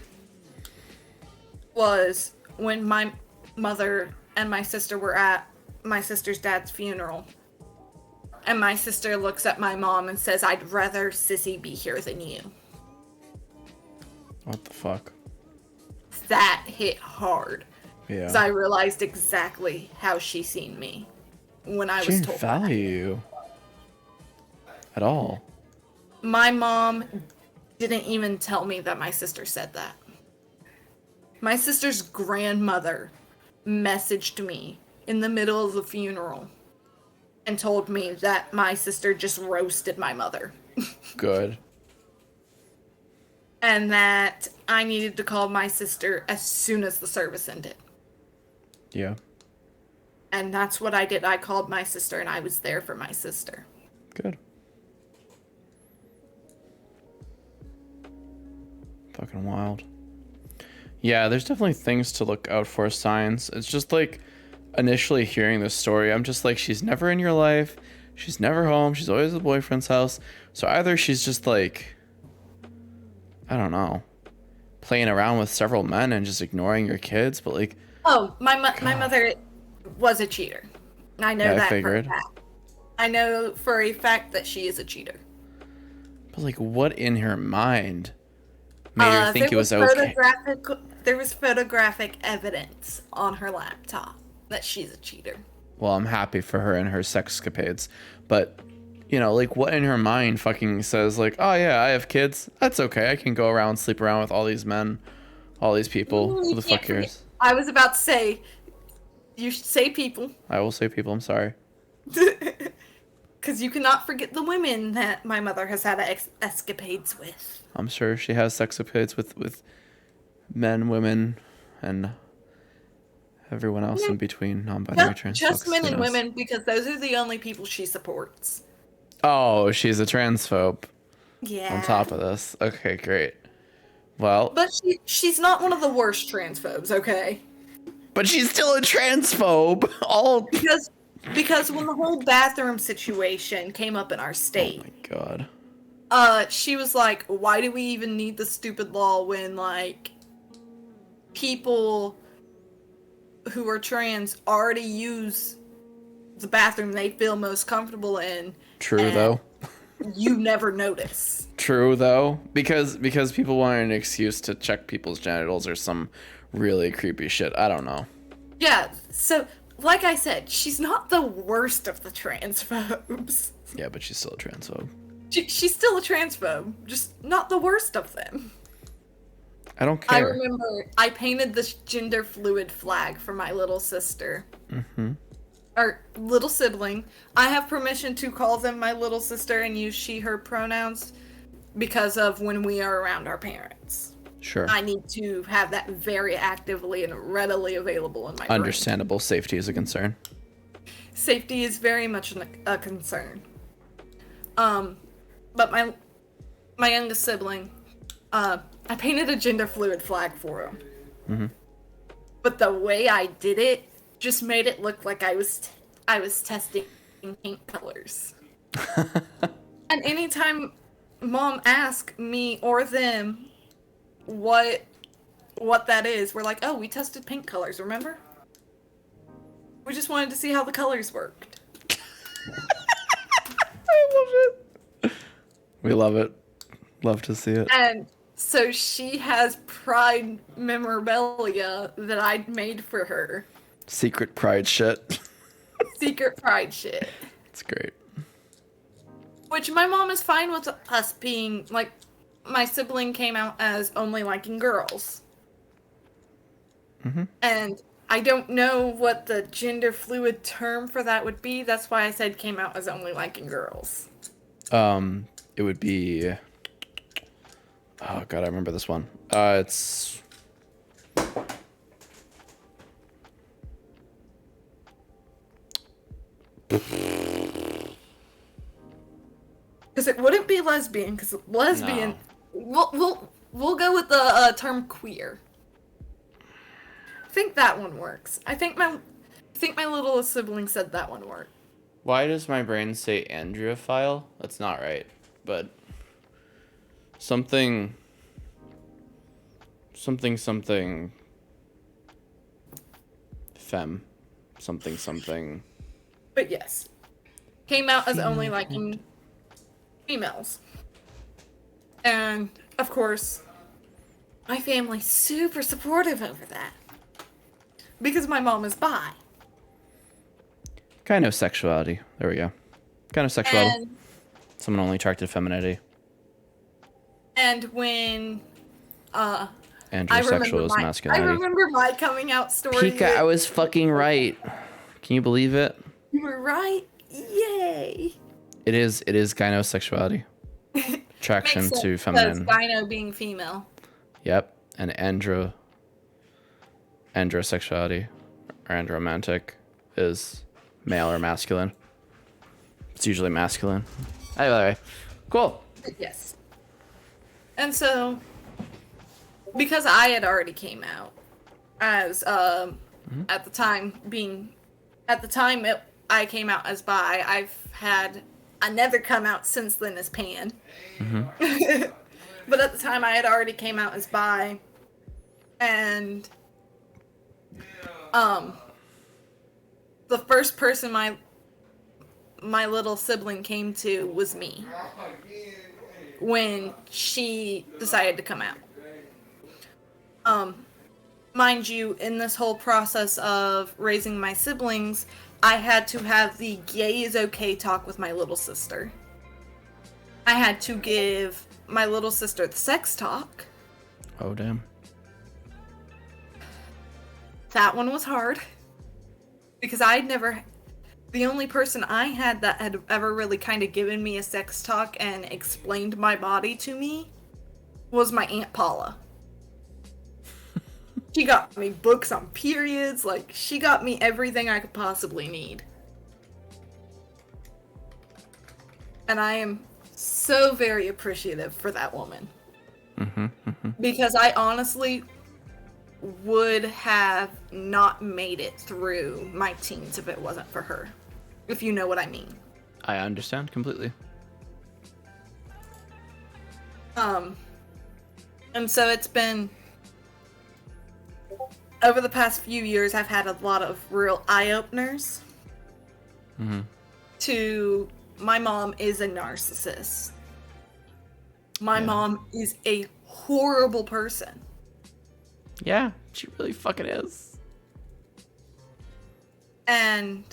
was when my mother and my sister were at my sister's dad's funeral. And my sister looks at my mom and says, "I'd rather Sissy be here than you." What the fuck? That hit hard. Yeah. Because I realized exactly how she seen me when I was told. She didn't value you at all. My mom didn't even tell me that my sister said that. My sister's grandmother messaged me in the middle of the funeral and told me that my sister just roasted my mother. Good. And that I needed to call my sister as soon as the service ended. Yeah. And that's what I did. I called my sister and I was there for my sister. Good. Fucking wild. Yeah, there's definitely things to look out for, signs. It's just like initially hearing this story, I'm just like, she's never in your life. She's never home. She's always at the boyfriend's house. So either she's just like, I don't know, playing around with several men and just ignoring your kids, but like... Oh, my mother was a cheater. I know that I for a figured. fact. I know for a fact that she is a cheater. But like, what in her mind made her think it was okay? There was photographic evidence on her laptop that she's a cheater. Well, I'm happy for her and her sexcapades, but you know, like, what in her mind fucking says like, oh yeah, I have kids, that's okay, I can go around, sleep around with all these men, all these people. Who the fuck cares? I was about to say, you should say people. I will say people, I'm sorry. Because you cannot forget the women that my mother has had escapades with. I'm sure she has sexcapades with men, women, and everyone else in between, non-binary, trans. Just men and women, because those are the only people she supports. Oh, she's a transphobe. Yeah. On top of this. Okay, great. Well... But she's not one of the worst transphobes, okay? But she's still a transphobe! Because when the whole bathroom situation came up in our state... Oh my god. She was like, why do we even need the stupid law when, like, people who are trans already use the bathroom they feel most comfortable in? True, though. You never notice. True, though. Because people want an excuse to check people's genitals or some really creepy shit. I don't know. Yeah, so, like I said, she's not the worst of the transphobes. Yeah, but she's still a transphobe. She's still a transphobe, just not the worst of them. I don't care. I remember I painted this gender fluid flag for my little sister. Mm-hmm. Or little sibling. I have permission to call them my little sister and use she, her pronouns because of when we are around our parents. Sure. I need to have that very actively and readily available in my brain. Understandable. Safety is a concern. Safety is very much a concern. But my youngest sibling, I painted a gender fluid flag for him. Mm-hmm. But the way I did it just made it look like I was testing paint colors. And anytime Mom asks me or them what that is, we're like, oh, we tested paint colors, remember? We just wanted to see how the colors worked. I love it. We love it. Love to see it. And so she has pride memorabilia that I made for her. Secret pride shit. Secret pride shit. It's great. Which my mom is fine with us being, like, my sibling came out as only liking girls. Mm-hmm. And I don't know what the gender fluid term for that would be. That's why I said came out as only liking girls. It would be... Oh god, I remember this one. It's... Because it wouldn't be lesbian, because lesbian... No. We'll go with the term queer. I think that one works. I think my little sibling said that one worked. Why does my brain say androphile? That's not right, but... Something... Femme. Something. But yes. Came out as only liking females. And, of course, my family's super supportive over that. Because my mom is bi. Gynosexuality. There we go. Gynosexuality. And, someone only attracted to femininity. and when Androsexual is I masculinity. remember my coming out story. Pika, I was fucking right. Can you believe it? You were right. Yay. It is gynosexuality. Attraction Makes to sense, feminine. because gyno being female. Yep. And androsexuality or andromantic is male or masculine. It's usually masculine. Anyway, cool. Yes. And so, because I had already came out as at the time I came out as bi, I've had another come out since then as pan. But at the time I had already came out as bi, and the first person my little sibling came to was me when she decided to come out. Mind you, in this whole process of raising my siblings, I had to have the gay is okay talk with my little sister. I had to give my little sister the sex talk. Oh, damn. That one was hard. Because the only person I had that had ever really kind of given me a sex talk and explained my body to me was my Aunt Paula. She got me books on periods, like, she got me everything I could possibly need. And I am so very appreciative for that woman. Because I honestly would have not made it through my teens if it wasn't for her. If you know what I mean. I understand completely. And so it's been, over the past few years, I've had a lot of real eye-openers to, my mom is a narcissist. My mom is a horrible person. Yeah, she really fucking is. And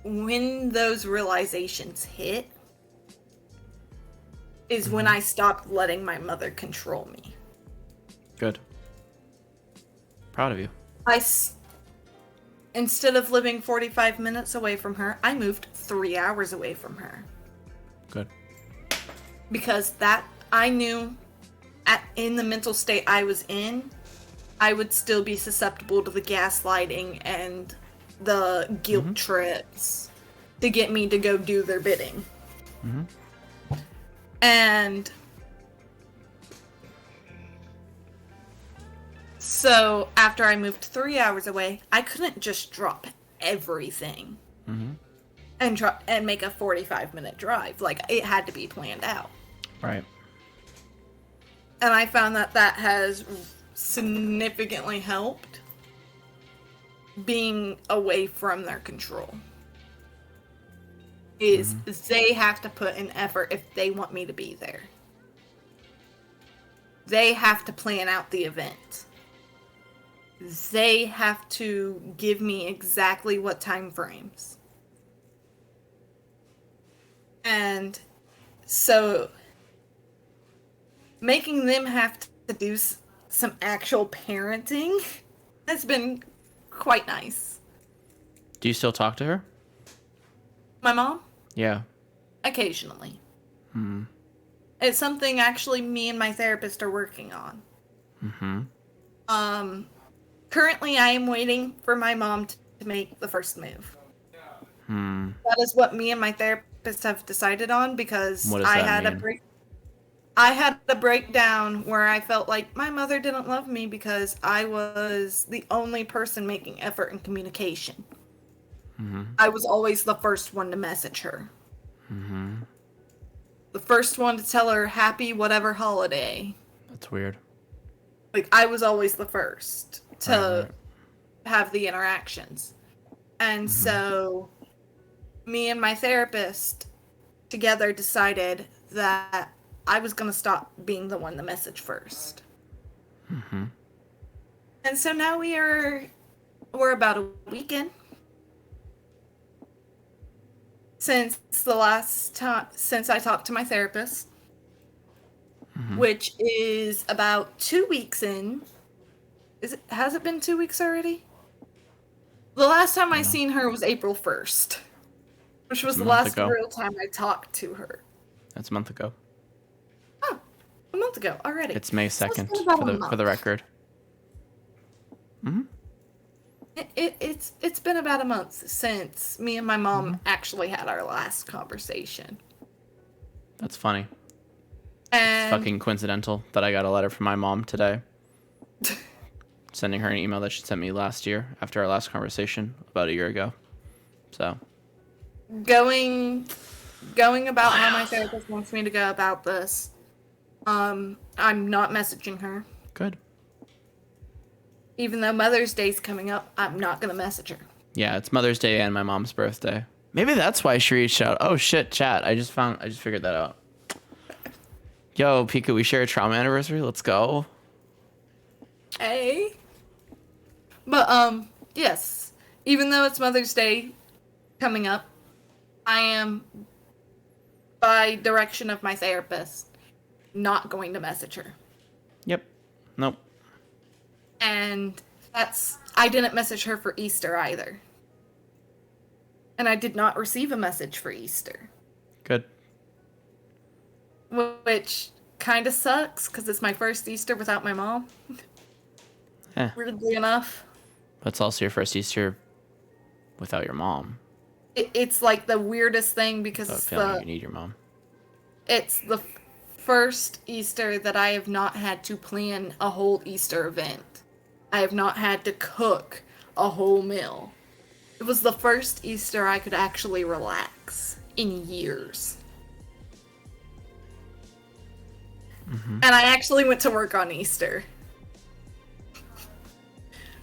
when those realizations hit is when I stopped letting my mother control me. Good. Proud of you. Instead of living 45 minutes away from her, I moved 3 hours away from her. Good. Because that, I knew in the mental state I was in, I would still be susceptible to the gaslighting and the guilt trips to get me to go do their bidding. And so after I moved 3 hours away, I couldn't just drop everything and make a 45-minute drive. Like, it had to be planned out. Right. And I found that has significantly helped being away from their control. They have to put in effort if they want me to be there. They have to plan out the event. They have to give me exactly what time frames. And so making them have to do some actual parenting has been quite nice. Do you still talk to her? My mom? Yeah. Occasionally. It's something actually me and my therapist are working on. Currently I am waiting for my mom to make the first move. That is what me and my therapist have decided on, because What does I that had mean? I had a breakdown where I felt like my mother didn't love me because I was the only person making effort in communication. I was always the first one to message her. The first one to tell her happy whatever holiday. That's weird. Like, I was always the first to Right. have the interactions. And so me and my therapist together decided that I was going to stop being the one to message first. And so now we're about a week in since the last time since I talked to my therapist. which is about 2 weeks in. Has it been 2 weeks already? The last time I seen her was April 1st, which was the last real time I talked to her. That's a month ago. Oh, a month ago already. It's May 2nd for the record. It's been about a month since me and my mom actually had our last conversation. That's funny. And It's fucking coincidental that I got a letter from my mom today. Sending her an email that she sent me last year after our last conversation about a year ago. So going about how my therapist wants me to go about this. I'm not messaging her. good. Even though Mother's Day's coming up, I'm not gonna message her. Yeah, it's Mother's Day and my mom's birthday. Maybe that's why she reached out. Oh shit, chat. I just figured that out. Yo, Pika, we share a trauma anniversary. Let's go. Hey. But yes. Even though it's Mother's Day coming up, I am, by direction of my therapist, not going to message her. Yep. Nope. And I didn't message her for Easter either. And I did not receive a message for Easter. Good. Which kind of sucks, because it's my first Easter without my mom. Weirdly enough. But it's also your first Easter without your mom. It's like the weirdest thing, because Without feeling you need your mom. It's the first Easter that I have not had to plan a whole Easter event. I have not had to cook a whole meal. It was the first Easter I could actually relax in years. And I actually went to work on Easter.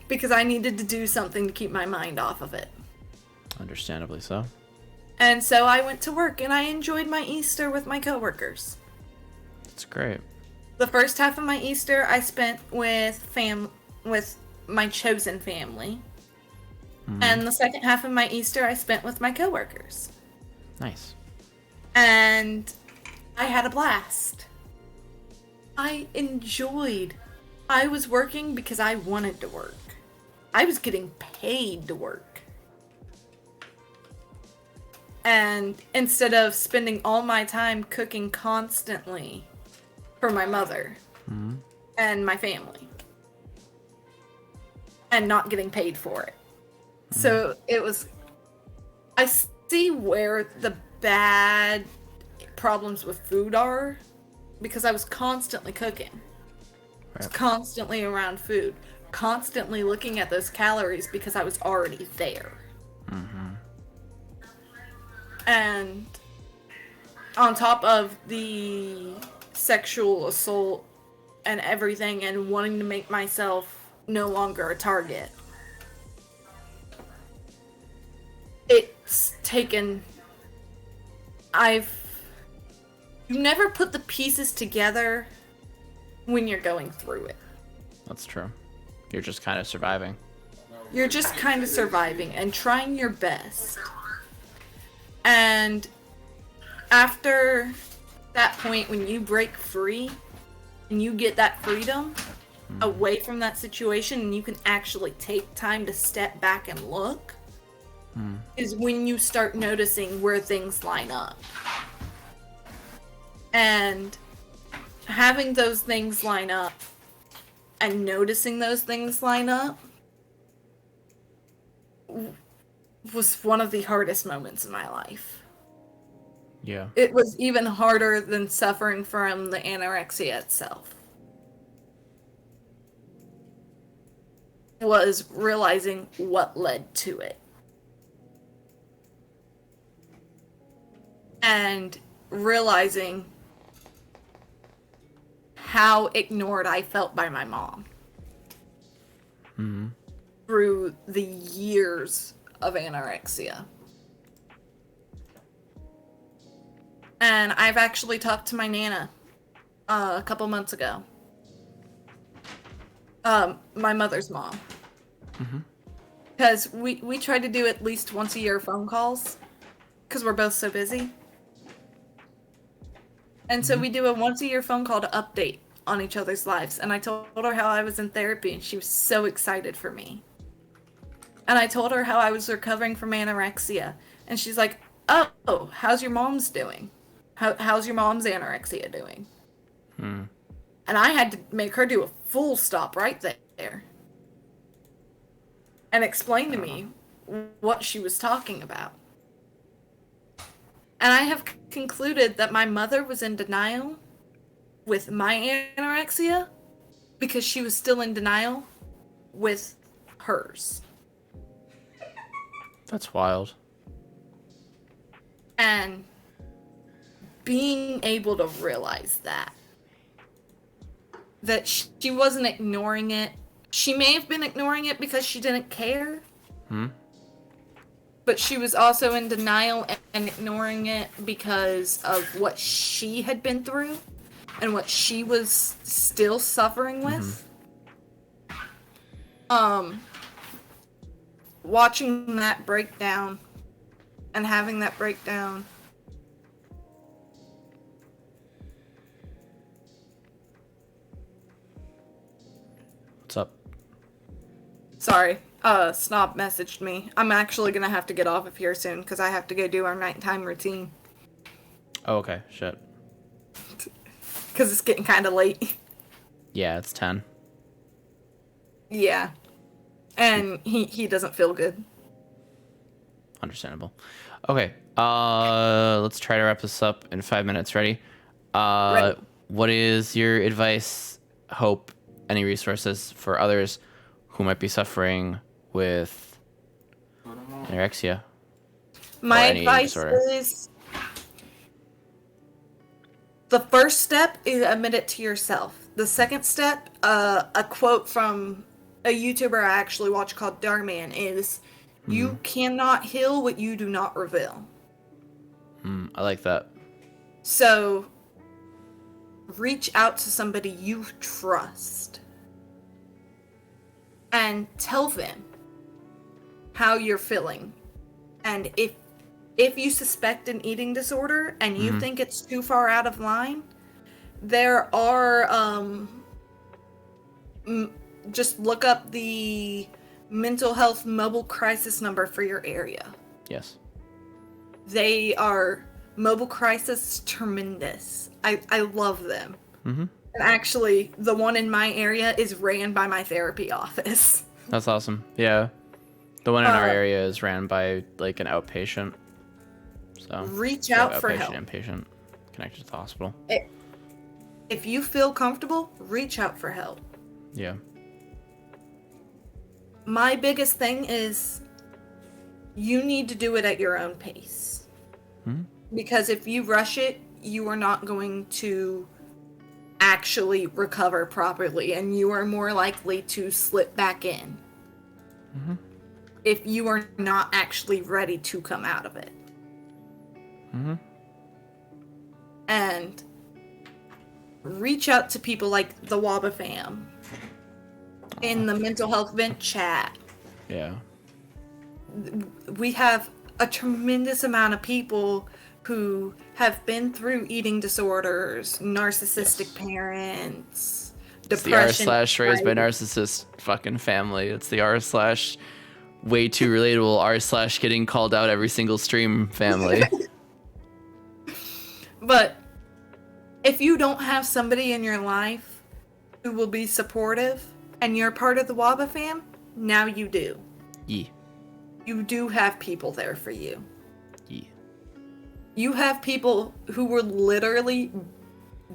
Because I needed to do something to keep my mind off of it. Understandably so. And so I went to work and I enjoyed my Easter with my coworkers. That's great. The first half of my Easter I spent with my chosen family. And the second half of my Easter I spent with my coworkers. Nice. And I had a blast. I enjoyed. I was working because I wanted to work. I was getting paid to work. And instead of spending all my time cooking constantly for my mother and my family and not getting paid for it. So it was, I see where the bad problems with food are, because I was constantly cooking. I was constantly around food, constantly looking at those calories because I was already there. And on top of the sexual assault and everything, and wanting to make myself no longer a target, it's taken... You never put the pieces together when you're going through it. That's true. You're just kind of surviving. You're just kind of surviving and trying your best. And after that point, when you break free and you get that freedom away from that situation, and you can actually take time to step back and look, is when you start noticing where things line up. And having those things line up and noticing those things line up was one of the hardest moments in my life. Yeah. It was even harder than suffering from the anorexia itself. Was realizing what led to it. And realizing how ignored I felt by my mom. Through the years of anorexia. And I've actually talked to my Nana a couple months ago. My mother's mom. Because we try to do at least once a year phone calls. Because we're both so busy. And so we do a once-a-year phone call to update on each other's lives. And I told her how I was in therapy, and she was so excited for me. And I told her how I was recovering from anorexia. And she's like, oh, how's your mom's doing? How's your mom's anorexia doing? And I had to make her do a full stop right there. And explain to me what she was talking about. And I have concluded that my mother was in denial with my anorexia because she was still in denial with hers. That's wild. And being able to realize that she wasn't ignoring it. She may have been ignoring it because she didn't care. But she was also in denial and ignoring it because of what she had been through and what she was still suffering with. Watching that breakdown and having that breakdown. What's up? Sorry, Snob messaged me. I'm actually gonna have to get off of here soon because I have to go do our nighttime routine. Oh, okay. Shit. Because it's getting kind of late. Yeah, it's 10. Yeah. And he doesn't feel good. Understandable. Okay. Let's try to wrap this up in 5 minutes. Ready? Ready. What is your advice, hope, any resources for others who might be suffering with anorexia? My any advice disorder. is the first step is admit it to yourself. The second step, a quote from a YouTuber I actually watch called Darman is, you cannot heal what you do not reveal. I like that. So, reach out to somebody you trust and tell them how you're feeling. And if you suspect an eating disorder and you think it's too far out of line, there are just look up the mental health mobile crisis number for your area. Yes. They are mobile crisis tremendous. I love them. And actually, the one in my area is ran by my therapy office. That's awesome. Yeah. The one in our area is ran by like an outpatient. So Reach so out for outpatient, help. inpatient, connected to the hospital. If you feel comfortable, reach out for help. Yeah. My biggest thing is you need to do it at your own pace. Because if you rush it, you are not going to actually recover properly, and you are more likely to slip back in if you are not actually ready to come out of it. And reach out to people like the Waba fam in the mental health vent chat. Yeah. We have a tremendous amount of people who have been through eating disorders, narcissistic parents, It's the depression. r/raised by narcissist fucking family. It's the r/ way too relatable r/ getting called out every single stream family. But if you don't have somebody in your life who will be supportive and you're part of the Waba fam, now you do. Yeah. You do have people there for you. Yeah. You have people who will literally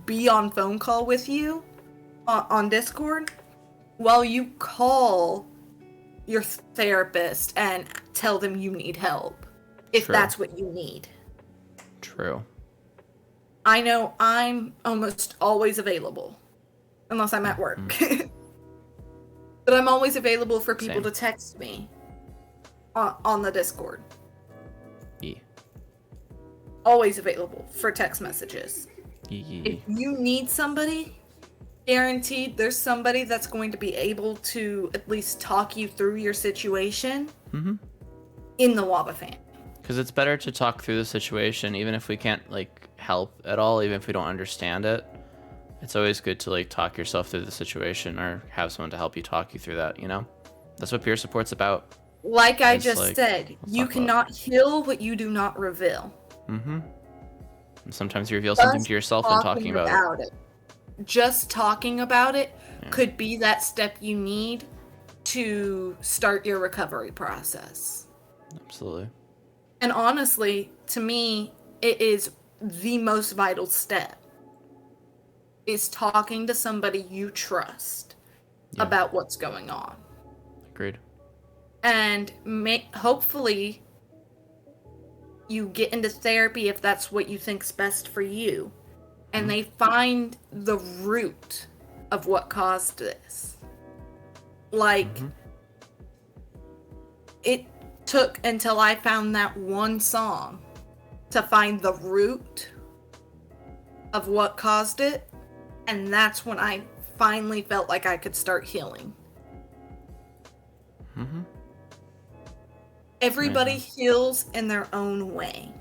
be on phone call with you on Discord while you call your therapist and tell them you need help, if True. that's what you need. True. I know I'm almost always available, unless I'm at work. But I'm always available for people Same. to text me on the Discord. Yeah. Always available for text messages. Yeah. If you need somebody, guaranteed there's somebody that's going to be able to at least talk you through your situation in the Waba fam. Because it's better to talk through the situation, even if we can't like help at all, even if we don't understand it. It's always good to like talk yourself through the situation or have someone to help you talk you through that, you know? That's what peer support's about. Like I It's just like, said, let's you talk about cannot heal what you do not reveal. Mm-hmm. And sometimes you reveal something to yourself when talking about it. Just talking about it Yeah. could be that step you need to start your recovery process. Absolutely. And honestly, to me, it is the most vital step. Is talking to somebody you trust Yeah. about what's going on. Agreed. And hopefully you get into therapy if that's what you think's best for you. And they find the root of what caused this. Like, it took until I found that one song to find the root of what caused it. And that's when I finally felt like I could start healing. Everybody heals in their own way.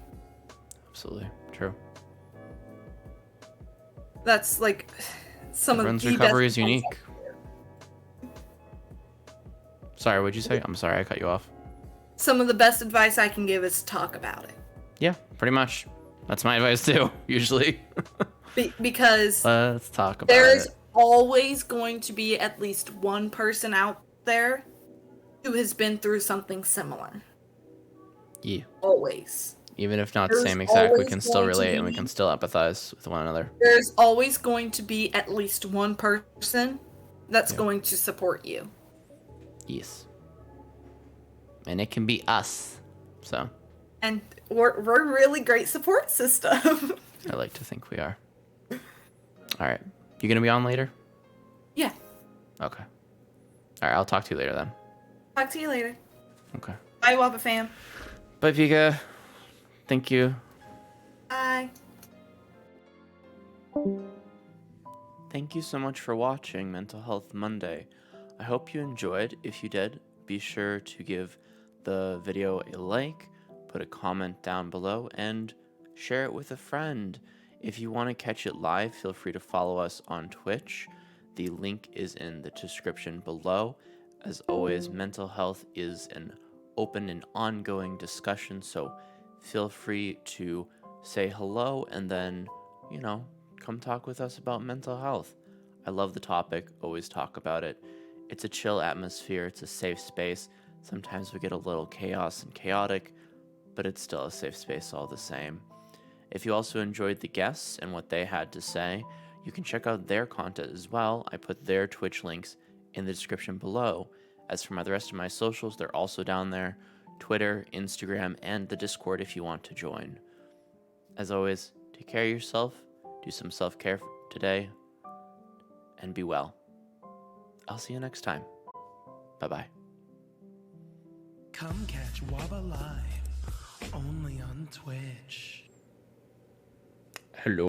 Absolutely. True. That's like some Everyone's of the recovery best is unique. Sorry, what'd you say? I'm sorry, I cut you off. Some of the best advice I can give is to talk about it. Yeah, pretty much. That's my advice too, usually. Because Let's talk about there's it. always going to be at least one person out there who has been through something similar. Yeah. Always. Even if not the There's same exact, we always can still going to relate and we be- can still empathize with one another. There's always going to be at least one person that's going to support you. Yes. And it can be us. So, And we're a really great support system. I like to think we are. Alright. You gonna be on later? Yeah. Okay. Alright, I'll talk to you later then. Talk to you later. Okay. Bye, Waba fam. Bye, Pika. Thank you. Bye. Thank you so much for watching Mental Health Monday. I hope you enjoyed. If you did, be sure to give the video a like, put a comment down below, and share it with a friend. If you want to catch it live, feel free to follow us on Twitch. The link is in the description below. As always, mental health is an open and ongoing discussion, so feel free to say hello and then, come talk with us about mental health. I love the topic, always talk about it. It's a chill atmosphere, it's a safe space. Sometimes we get a little chaos and chaotic, but it's still a safe space all the same. If you also enjoyed the guests and what they had to say, you can check out their content as well. I put their Twitch links in the description below. As for the rest of my socials, they're also down there. Twitter, Instagram, and the Discord if you want to join. As always, take care of yourself, do some self-care today, and be well. I'll see you next time. Bye-bye. Come catch Waba live only on Twitch. Hello.